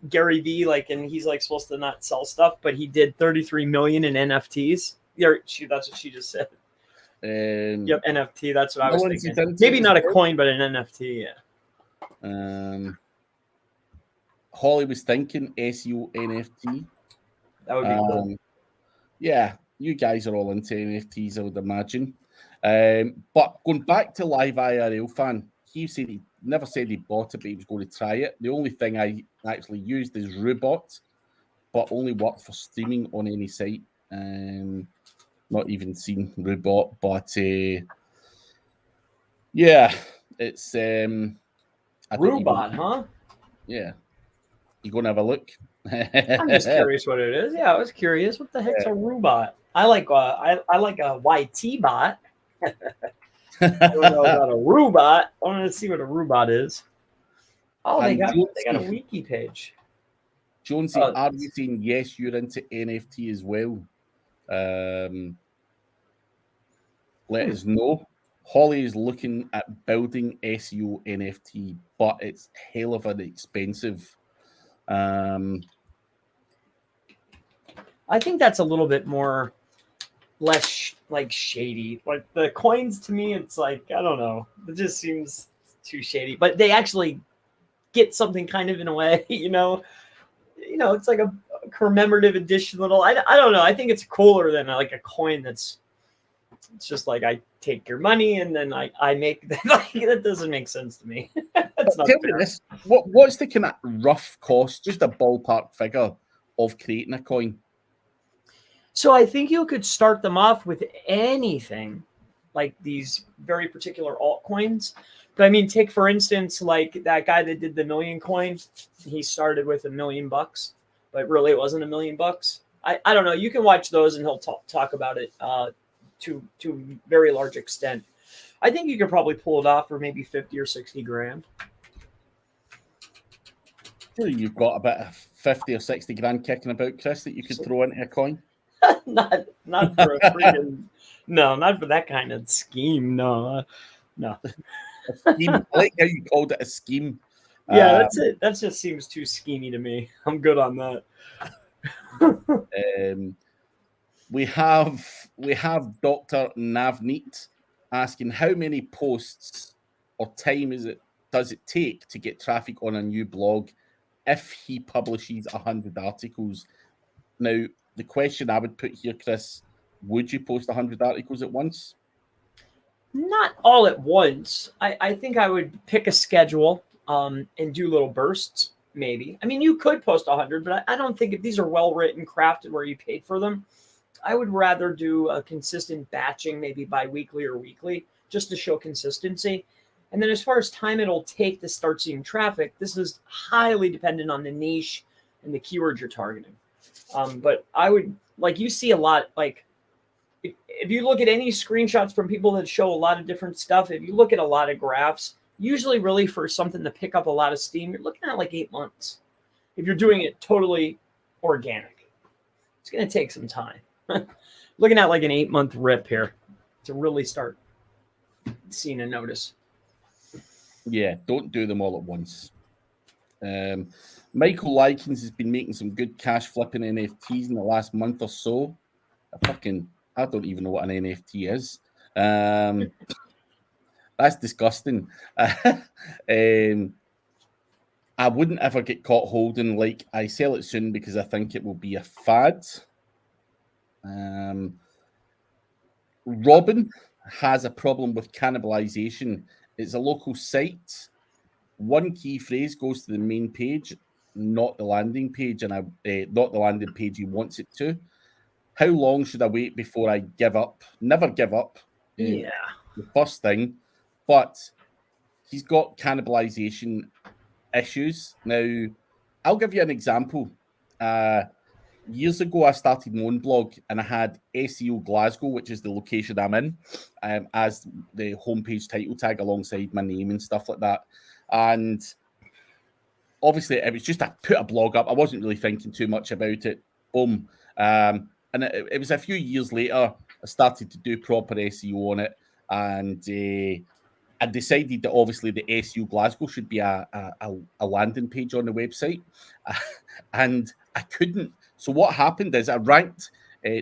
V, like, and he's like supposed to not sell stuff, but he did 33 million in NFTs. That's what she just said. Yep, NFT. That's what I was thinking. Maybe not a coin, but an NFT. Yeah. Holly was thinking SEO NFT. That would be cool. Yeah, you guys are all into NFTs, I would imagine. But going back to Live IRL fan, he said he never said he bought it, but he was going to try it. The only thing I actually used is Rubot, but only worked for streaming on any site. Not even seen Rubot, but yeah, it's Rubot, huh? Yeah, you going to have a look? I'm just curious what it is. Yeah, I was curious. What the heck's a Rubot? I like a YT bot. I don't know about a Rubot. I want to see what a Rubot is. Oh, they got a wiki page. Jonesy, are you saying yes? You're into NFT as well. Let us know. Holly is looking at building SEO NFT, but it's hell of an expensive. I think that's a little bit less like shady. Like the coins, to me, it's like, I don't know. It just seems too shady. But they actually get something kind of in a way, it's like a commemorative edition little. I don't know. I think it's cooler than like a coin that's It's just like I take your money and then I make like, that doesn't make sense to me. That's not Tell me fair. this: what's the kind of rough cost, just a ballpark figure of creating a coin? So I think you could start them off with anything like these very particular altcoins. But I mean, take for instance, like that guy that did the million coin, he started with $1 million, but really it wasn't $1 million. I don't know. You can watch those and he'll talk about it to a very large extent. I think you could probably pull it off for maybe 50 or 60 grand. You've got about 50 or 60 grand kicking about, Chris, that you could throw into a coin. not for a freaking no, not for that kind of scheme. No. A scheme. I like how you called it a scheme. Yeah, that's it. That just seems too schemy to me. I'm good on that. We have Dr. Navneet asking how many posts or time does it take to get traffic on a new blog if he publishes 100 articles? Now, the question I would put here, Chris, would you post 100 articles at once? Not all at once. I think I would pick a schedule and do little bursts, maybe. I mean, you could post 100, but I don't think if these are well-written, crafted, where you paid for them, I would rather do a consistent batching, maybe bi-weekly or weekly, just to show consistency. And then as far as time it'll take to start seeing traffic, this is highly dependent on the niche and the keywords you're targeting. But I would, like, you see a lot, like, if you look at any screenshots from people that show a lot of different stuff, if you look at a lot of graphs, usually really for something to pick up a lot of steam, you're looking at like 8 months. If you're doing it totally organic, it's going to take some time. Looking at like an 8-month rip here to really start seeing a notice. Yeah, don't do them all at once. Michael Likens has been making some good cash flipping NFTs in the last month or so. I don't even know what an NFT is. That's disgusting. I wouldn't ever get caught holding like I sell it soon because I think it will be a fad. Robin has a problem with Cannibalization. It's a local site. One key phrase goes to the main page, not the landing page, and not the landing page he wants it to. How long should I wait before I give up? Never give up. Yeah. The first thing, but he's got cannibalization issues. Now, I'll give you an example. Years ago, I started my own blog and I had SEO Glasgow, which is the location I'm in, as the homepage title tag alongside my name and stuff like that. And obviously, it was just I put a blog up. I wasn't really thinking too much about it. Boom. And it was a few years later, I started to do proper SEO on it. And I decided that obviously the SEO Glasgow should be a landing page on the website. And I couldn't. So what happened is I ranked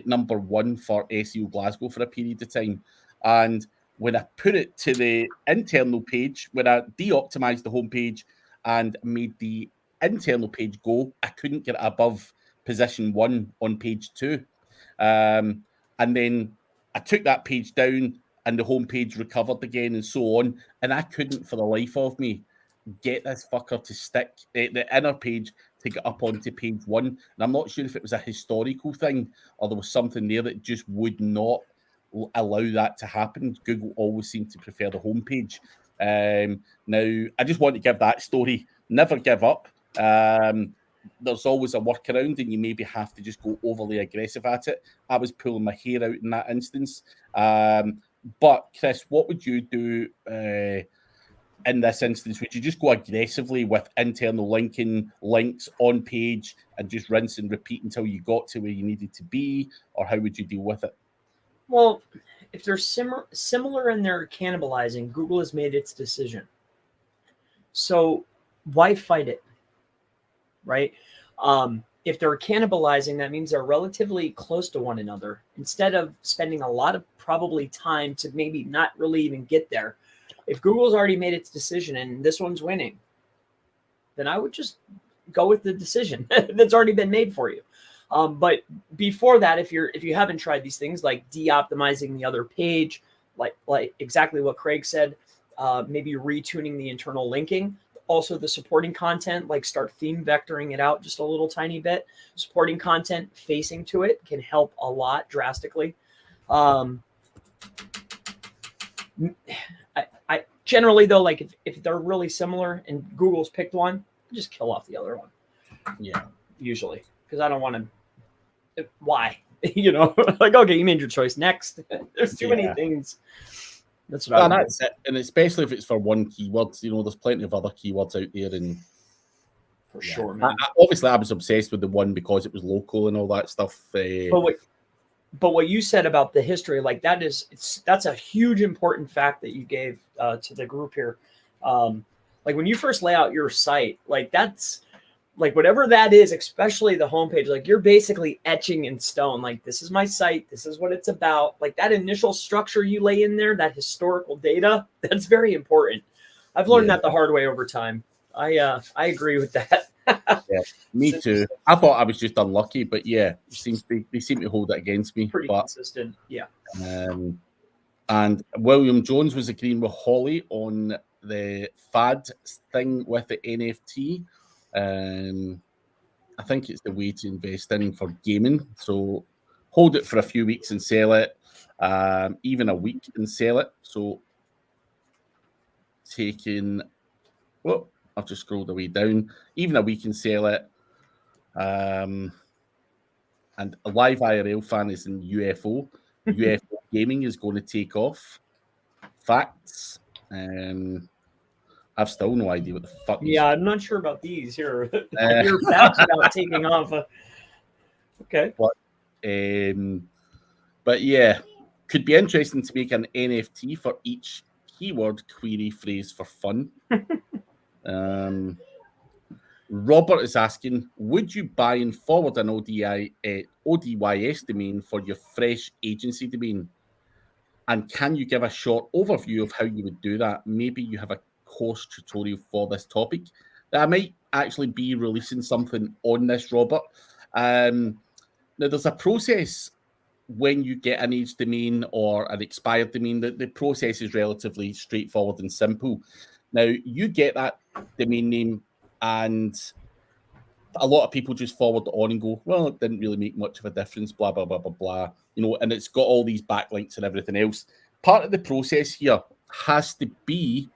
number 1 for SEO Glasgow for a period of time. And when I put it to the internal page, when I de-optimized the homepage and made the internal page go, I couldn't get it above position 1 on page 2. And then I took that page down and the homepage recovered again and so on. And I couldn't for the life of me get this fucker to stick the inner page to get up onto page 1. And I'm not sure if it was a historical thing or there was something there that just would not allow that to happen. Google always seemed to prefer the homepage. Now, I just want to give that story. Never give up. There's always a workaround and you maybe have to just go overly aggressive at it. I was pulling my hair out in that instance. But Chris, what would you do in this instance? Would you just go aggressively with internal linking, links on page and just rinse and repeat until you got to where you needed to be? Or how would you deal with it? Well, if they're similar and they're cannibalizing, Google has made its decision. So why fight it? Right? If they're cannibalizing, that means they're relatively close to one another. Instead of spending a lot of probably time to maybe not really even get there, if Google's already made its decision and this one's winning, then I would just go with the decision that's already been made for you. But before that, if you haven't tried these things like de-optimizing the other page, like exactly what Craig said, maybe retuning the internal linking, also the supporting content, like start theme vectoring it out just a little tiny bit. Supporting content facing to it can help a lot drastically. I generally though, like if they're really similar and Google's picked one, just kill off the other one. Yeah. Usually, because I don't want to. Why? You know, like, okay, you made your choice. Next, there's too many things. That's what I would do. That's it. And especially if it's for one keyword, you know, there's plenty of other keywords out there. And for sure, man. Obviously, I was obsessed with the one because it was local and all that stuff. But what you said about the history, like that's a huge important fact that you gave to the group here. Like when you first lay out your site, like that's like whatever that is, especially the homepage, like you're basically etching in stone. Like this is my site, this is what it's about. Like that initial structure you lay in there, that historical data, that's very important. I've learned that the hard way over time. I agree with that. Yeah, me too. I thought I was just unlucky, but yeah, they seem to hold it against me. Pretty consistent, yeah. And William Jones was agreeing with Holly on the fad thing with the NFT. I think it's the way to invest in for gaming. So hold it for a few weeks and sell it, even a week and sell it. So taking, well, I've just scrolled away down. Even a week and sell it. And a live IRL fan is in UFO. UFO gaming is going to take off. Facts. I've still no idea what the fuck. Yeah, I'm not sure about these here. Your facts about taking off. Okay. But yeah, could be interesting to make an NFT for each keyword query phrase for fun. Robert is asking, would you buy and forward an ODYS domain for your fresh agency domain? And can you give a short overview of how you would do that? Maybe you have a course tutorial for this topic. I might actually be releasing something on this, Robert. Now, there's a process when you get an age domain or an expired domain. The process is relatively straightforward and simple. Now, you get that domain name, and a lot of people just forward it on and go, well, it didn't really make much of a difference, blah, blah, blah, blah, blah. You know, and it's got all these backlinks and everything else. Part of the process here has to be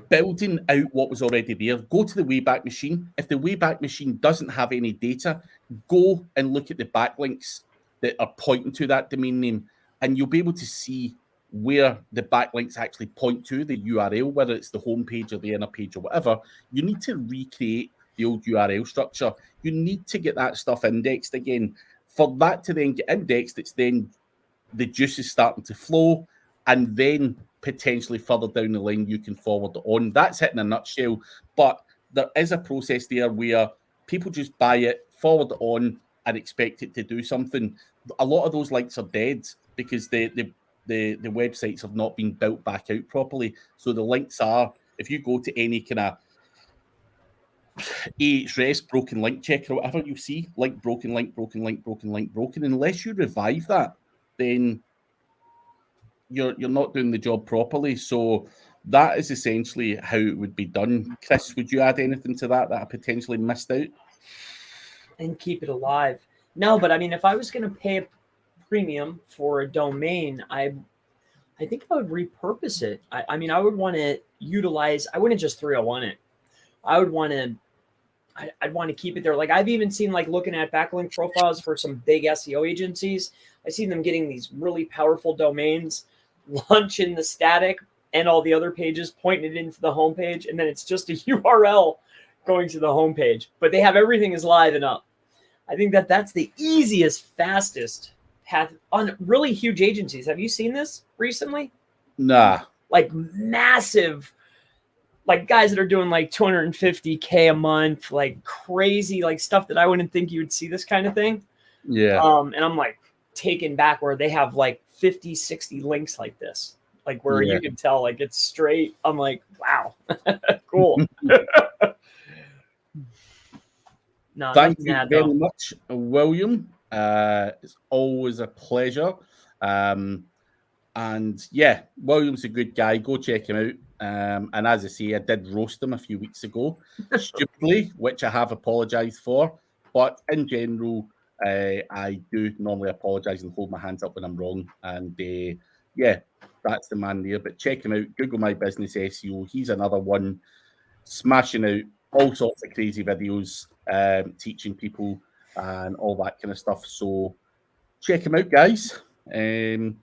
building out what was already there. Go to the Wayback Machine. If the Wayback Machine doesn't have any data, go and look at the backlinks that are pointing to that domain name, and you'll be able to see where the backlinks actually point to, the URL, whether it's the home page or the inner page or whatever. You need to recreate the old URL structure. You need to get that stuff indexed again. For that to then get indexed, it's then the juice is starting to flow, and then potentially further down the line, you can forward it on. That's it in a nutshell. But there is a process there where people just buy it, forward it on, and expect it to do something. A lot of those links are dead because the websites have not been built back out properly. So the links are, if you go to any kind of Ahrefs broken link checker or whatever, you see link broken, link broken, link broken, link broken. Unless you revive that, then you're not doing the job properly. So that is essentially how it would be done. Chris, would you add anything to that I potentially missed out? And keep it alive. No, but I mean, if I was going to pay a premium for a domain, I think I would repurpose it. I mean, I would want to utilize, I wouldn't just 301 it. I would want to, I'd want to keep it there. Like I've even seen, like looking at backlink profiles for some big SEO agencies, I see them getting these really powerful domains, launch in the static and all the other pages, pointing it into the homepage. And then it's just a URL going to the homepage, but they have everything is live and up. I think that that's the easiest, fastest path on really huge agencies. Have you seen this recently? Nah. Like massive, like guys that are doing like 250K a month, like crazy, like stuff that I wouldn't think you would see this kind of thing. Yeah. And I'm like taken back where they have like 50, 60 links like this, like where you can tell like it's straight. I'm like, wow, cool. No, Thank nothing you to add, very though. much, William. It's always a pleasure. And yeah, William's a good guy. Go check him out. And as I say, I did roast him a few weeks ago, stupidly, which I have apologised for. But in general, I do normally apologise and hold my hands up when I'm wrong. And yeah, that's the man there. But check him out. Google My Business SEO. He's another one smashing out all sorts of crazy videos, teaching people and all that kind of stuff. So check him out, guys. Craig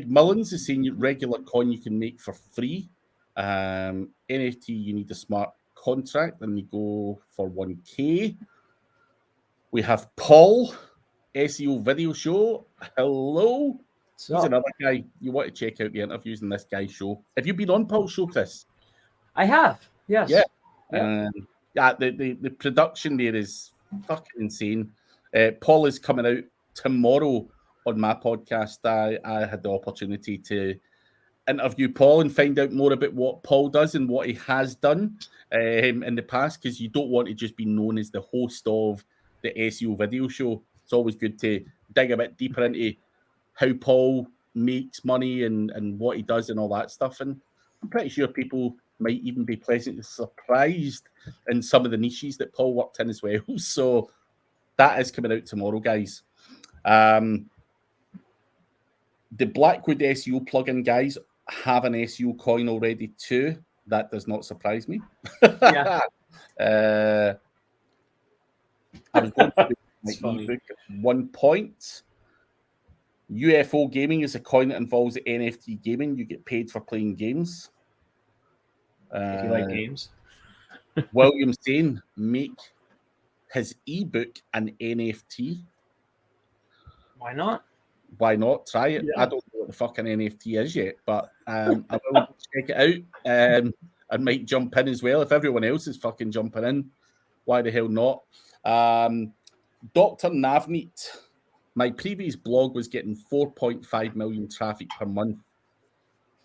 Mullins is saying regular coin you can make for free. NFT, you need a smart contract, and you go for 1K. We have Paul, SEO video show. Hello. He's another guy. You want to check out the interviews in this guy's show. Have you been on Paul's show, Chris? I have. Yes. Yeah. Yep. Yeah, the production there is fucking insane. Paul is coming out tomorrow on my podcast. I had the opportunity to interview Paul and find out more about what Paul does and what he has done in the past, because you don't want to just be known as the host of the SEO video show. It's always good to dig a bit deeper into how Paul makes money and what he does and all that stuff. And I'm pretty sure people might even be pleasantly surprised in some of the niches that Paul worked in as well. So that is coming out tomorrow, guys. The Blackwood SEO plugin guys have an SEO coin already too. That does not surprise me. Yeah. I was going to do my ebook at one point. UFO gaming is a coin that involves NFT gaming. You get paid for playing games. If you like games. William saying make his ebook an NFT. Why not? Why not? Try it. Yeah. I don't know what the fucking NFT is yet, but I will check it out. I might jump in as well. If everyone else is fucking jumping in, why the hell not? Dr. Navneet, my previous blog was getting 4.5 million traffic per month,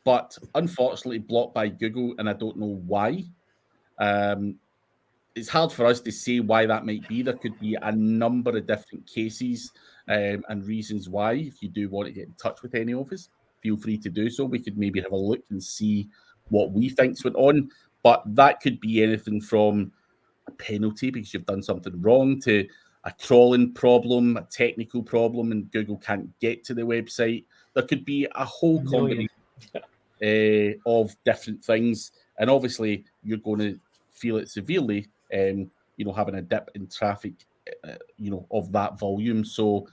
but unfortunately blocked by Google, and I don't know why. It's hard for us to say why that might be. There could be a number of different cases and reasons why. If you do want to get in touch with any of us, feel free to do so. We could maybe have a look and see what we think's went on. But that could be anything from a penalty because you've done something wrong to a crawling problem, a technical problem, and Google can't get to the website. There could be a whole combination of different things. And obviously, you're going to feel it severely, having a dip in traffic, of that volume. So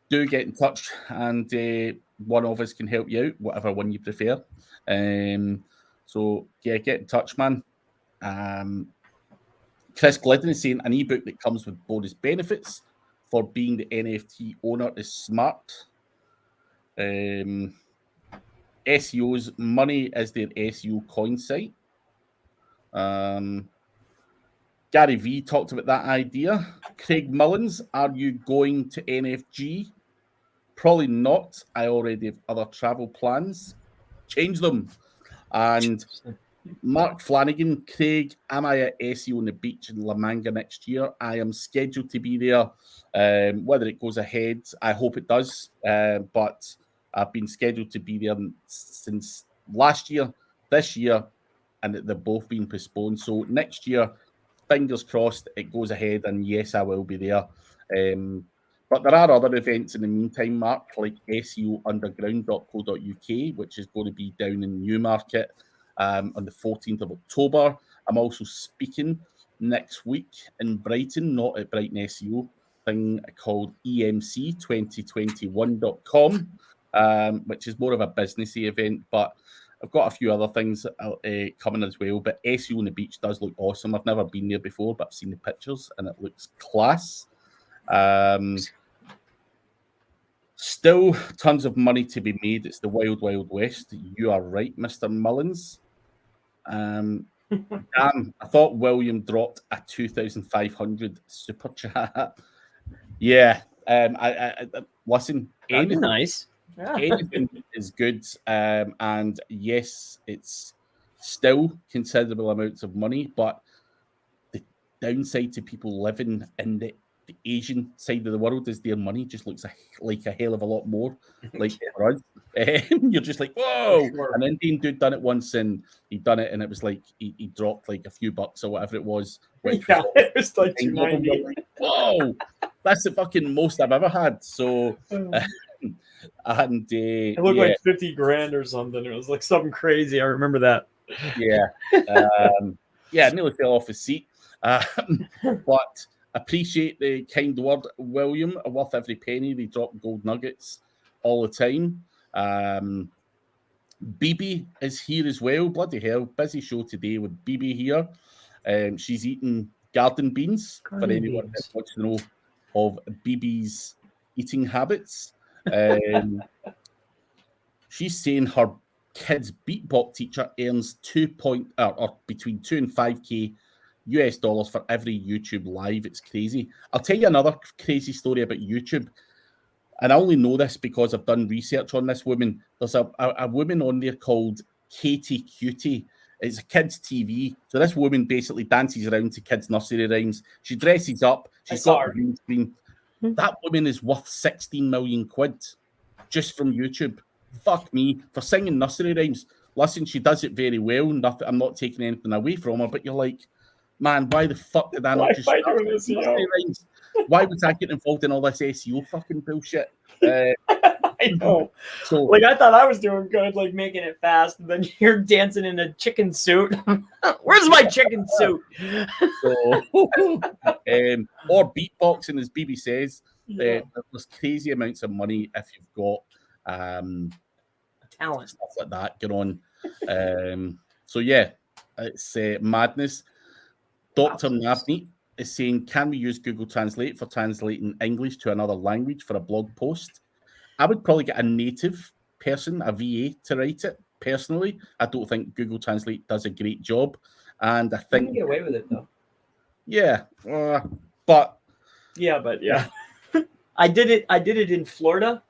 do get in touch, and one of us can help you out, whatever one you prefer. So yeah, get in touch, man. Chris Glidden is saying an ebook that comes with bonus benefits for being the NFT owner is smart. SEO's money is their SEO coin site. Gary V talked about that idea. Craig Mullins, are you going to NFG? Probably not. I already have other travel plans. Change them. And Mark Flanagan, Craig, am I at SEO on the beach in La Manga next year? I am scheduled to be there. Whether it goes ahead, I hope it does. But I've been scheduled to be there since last year, this year, and they've both been postponed. So next year, fingers crossed, it goes ahead, and yes, I will be there. But there are other events in the meantime, Mark, like SEOunderground.co.uk, which is going to be down in Newmarket on the 14th of October. I'm also speaking next week in Brighton, not at Brighton SEO, thing called EMC2021.com, which is more of a businessy event, but I've got a few other things coming as well. But SEO on the beach does look awesome. I've never been there before, but I've seen the pictures and it looks class. Still tons of money to be made. It's the wild, wild west. You are right, Mr. Mullins. Damn, I thought William dropped a 2,500 super chat. Yeah, I listen. That'd be nice. Yeah. Anything is good, and yes, it's still considerable amounts of money, but downside to people living in the Asian side of the world is their money just looks like a hell of a lot more like for us. You're just like, whoa! Sure. An Indian dude done it once, and he'd done it, and it was like he dropped like a few bucks or whatever it was. Which Yeah, was it was like $2.90. like, whoa! That's the fucking most I've ever had. So, and It looked like 50 grand or something. It was like something crazy. I remember that. Yeah, yeah, I nearly fell off his seat. But appreciate the kind word, William. Worth every penny. They drop gold nuggets all the time. BB is here as well. Bloody hell, busy show today with BB here. She's eating garden beans for anyone that wants to know of BB's eating habits. She's saying her kid's beatbox teacher earns or between 2 and 5K US dollars for every YouTube live. It's crazy. I'll tell you another crazy story about YouTube. And I only know this because I've done research on this woman. There's a woman on there called Katie Cutie. It's a kids' TV. So this woman basically dances around to kids' nursery rhymes. She dresses up. She's got a green screen. That woman is worth 16 million quid just from YouTube. Fuck me for singing nursery rhymes. Listen, she does it very well. Nothing. I'm not taking anything away from her, but you're like, man, why the fuck did I not just start nursery rhymes? Why was I getting involved in all this SEO fucking bullshit? I know. So, like, I thought I was doing good, like making it fast, and then you're dancing in a chicken suit. Where's my chicken suit? Or beatboxing, as BB says. There's crazy amounts of money if you've got talent, stuff like that going on. So yeah, it's madness. Dr. Navneet is saying, can we use Google Translate for translating English to another language for a blog post? I would probably get a native person, a VA, to write it. Personally, I don't think Google Translate does a great job, and I think you can get away with it though. Yeah, but yeah. I did it in Florida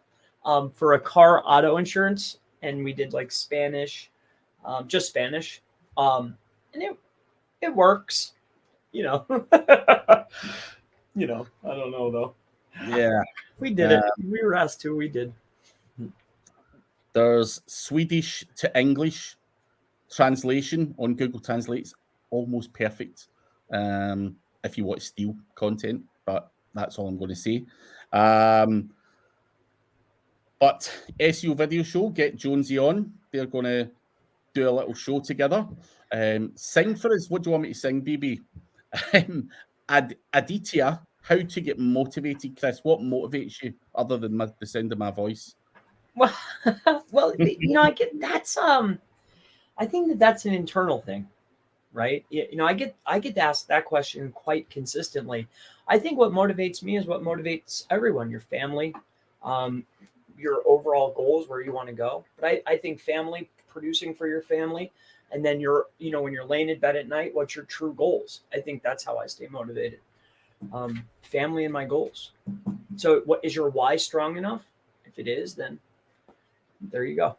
for a car auto insurance, and we did like Spanish, just Spanish, and it works, you know. You know, I don't know though. Yeah, we did it. We were asked to. We did. There's Swedish to English translation on Google Translate's almost perfect. If you want to steal content, but that's all I'm going to say. But SEO video show, get Jonesy on. They're going to do a little show together. Sing for us. What do you want me to sing, BB? Aditya, how to get motivated, Chris? What motivates you other than the sound of my voice? Well, you know, I get that's I think that's an internal thing, right? You know, I get asked that question quite consistently. I think what motivates me is what motivates everyone, your family, your overall goals, where you want to go. But I think family, producing for your family, and then when you're laying in bed at night, what's your true goals? I think that's how I stay motivated. Family and my goals. So what is your why strong enough? If it is, then there you go.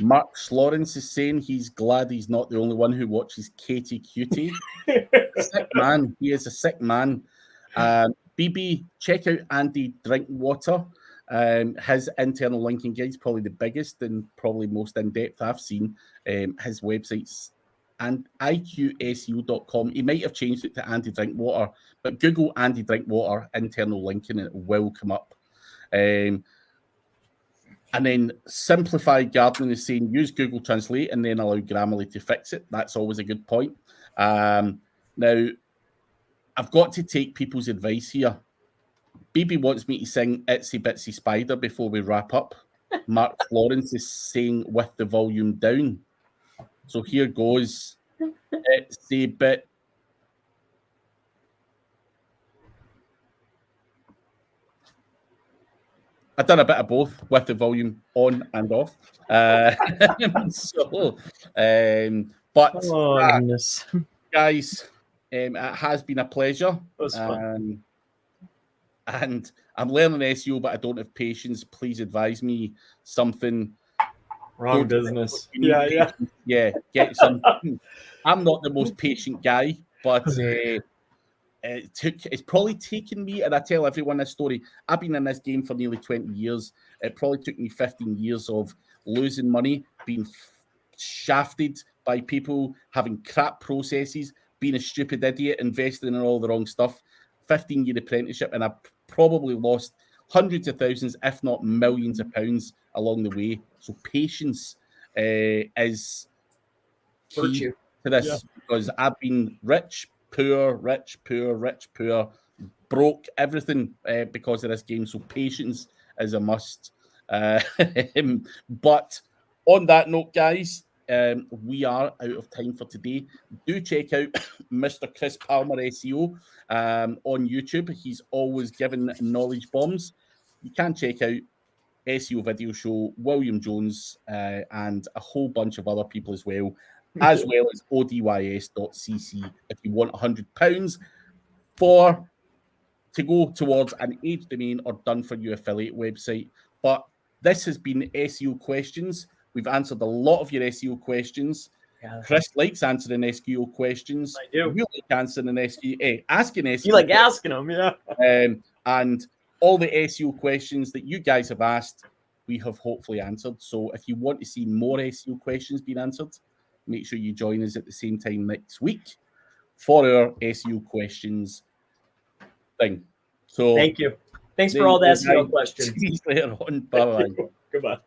Mark Lawrence is saying he's glad he's not the only one who watches Katie Cutie. Sick man. He is a sick man. BB, check out Andy Drinkwater. His internal linking guide is probably the biggest and probably most in-depth I've seen. His website's and iqseo.com. He might have changed it to Andy Drinkwater, but Google Andy Drinkwater internal linking and it will come up. And then Simplify Gardening is saying use Google Translate and then allow Grammarly to fix it. That's always a good point. Now, I've got to take people's advice here. BB wants me to sing Itsy Bitsy Spider before we wrap up. Mark Florence is saying with the volume down. So here goes. Itsy Bit. I've done a bit of both with the volume on and off. Guys, it has been a pleasure. It was fun. And I'm learning SEO, but I don't have patience. Please advise me something. Wrong business. Yeah. Get something. I'm not the most patient guy. but it's probably taken me, and I tell everyone this story, I've been in this game for nearly 20 years. It probably took me 15 years of losing money, being shafted by people, having crap processes, being a stupid idiot, investing in all the wrong stuff. 15-year apprenticeship, and I've probably lost hundreds of thousands, if not millions of pounds along the way. So patience is key Virtue. to this, because I've been rich, poor, rich, poor, rich, poor, broke, everything because of this game. So patience is a must. But on that note, guys, we are out of time for today. Do check out Mr. Chris Palmer SEO on YouTube. He's always giving knowledge bombs. You can check out SEO Video Show, William Jones, and a whole bunch of other people as well as odys.cc if you want £100 to go towards an age domain or done for you affiliate website. But this has been SEO questions. We've answered a lot of your SEO questions. Yeah. Chris likes answering SEO questions. I do. You like answering SEO, asking SEO. You like asking them, yeah. And all the SEO questions that you guys have asked, we have hopefully answered. So if you want to see more SEO questions being answered, make sure you join us at the same time next week for our SEO questions thing. So thank you. Thanks for all the SEO questions. See you later on. Bye-bye. Goodbye.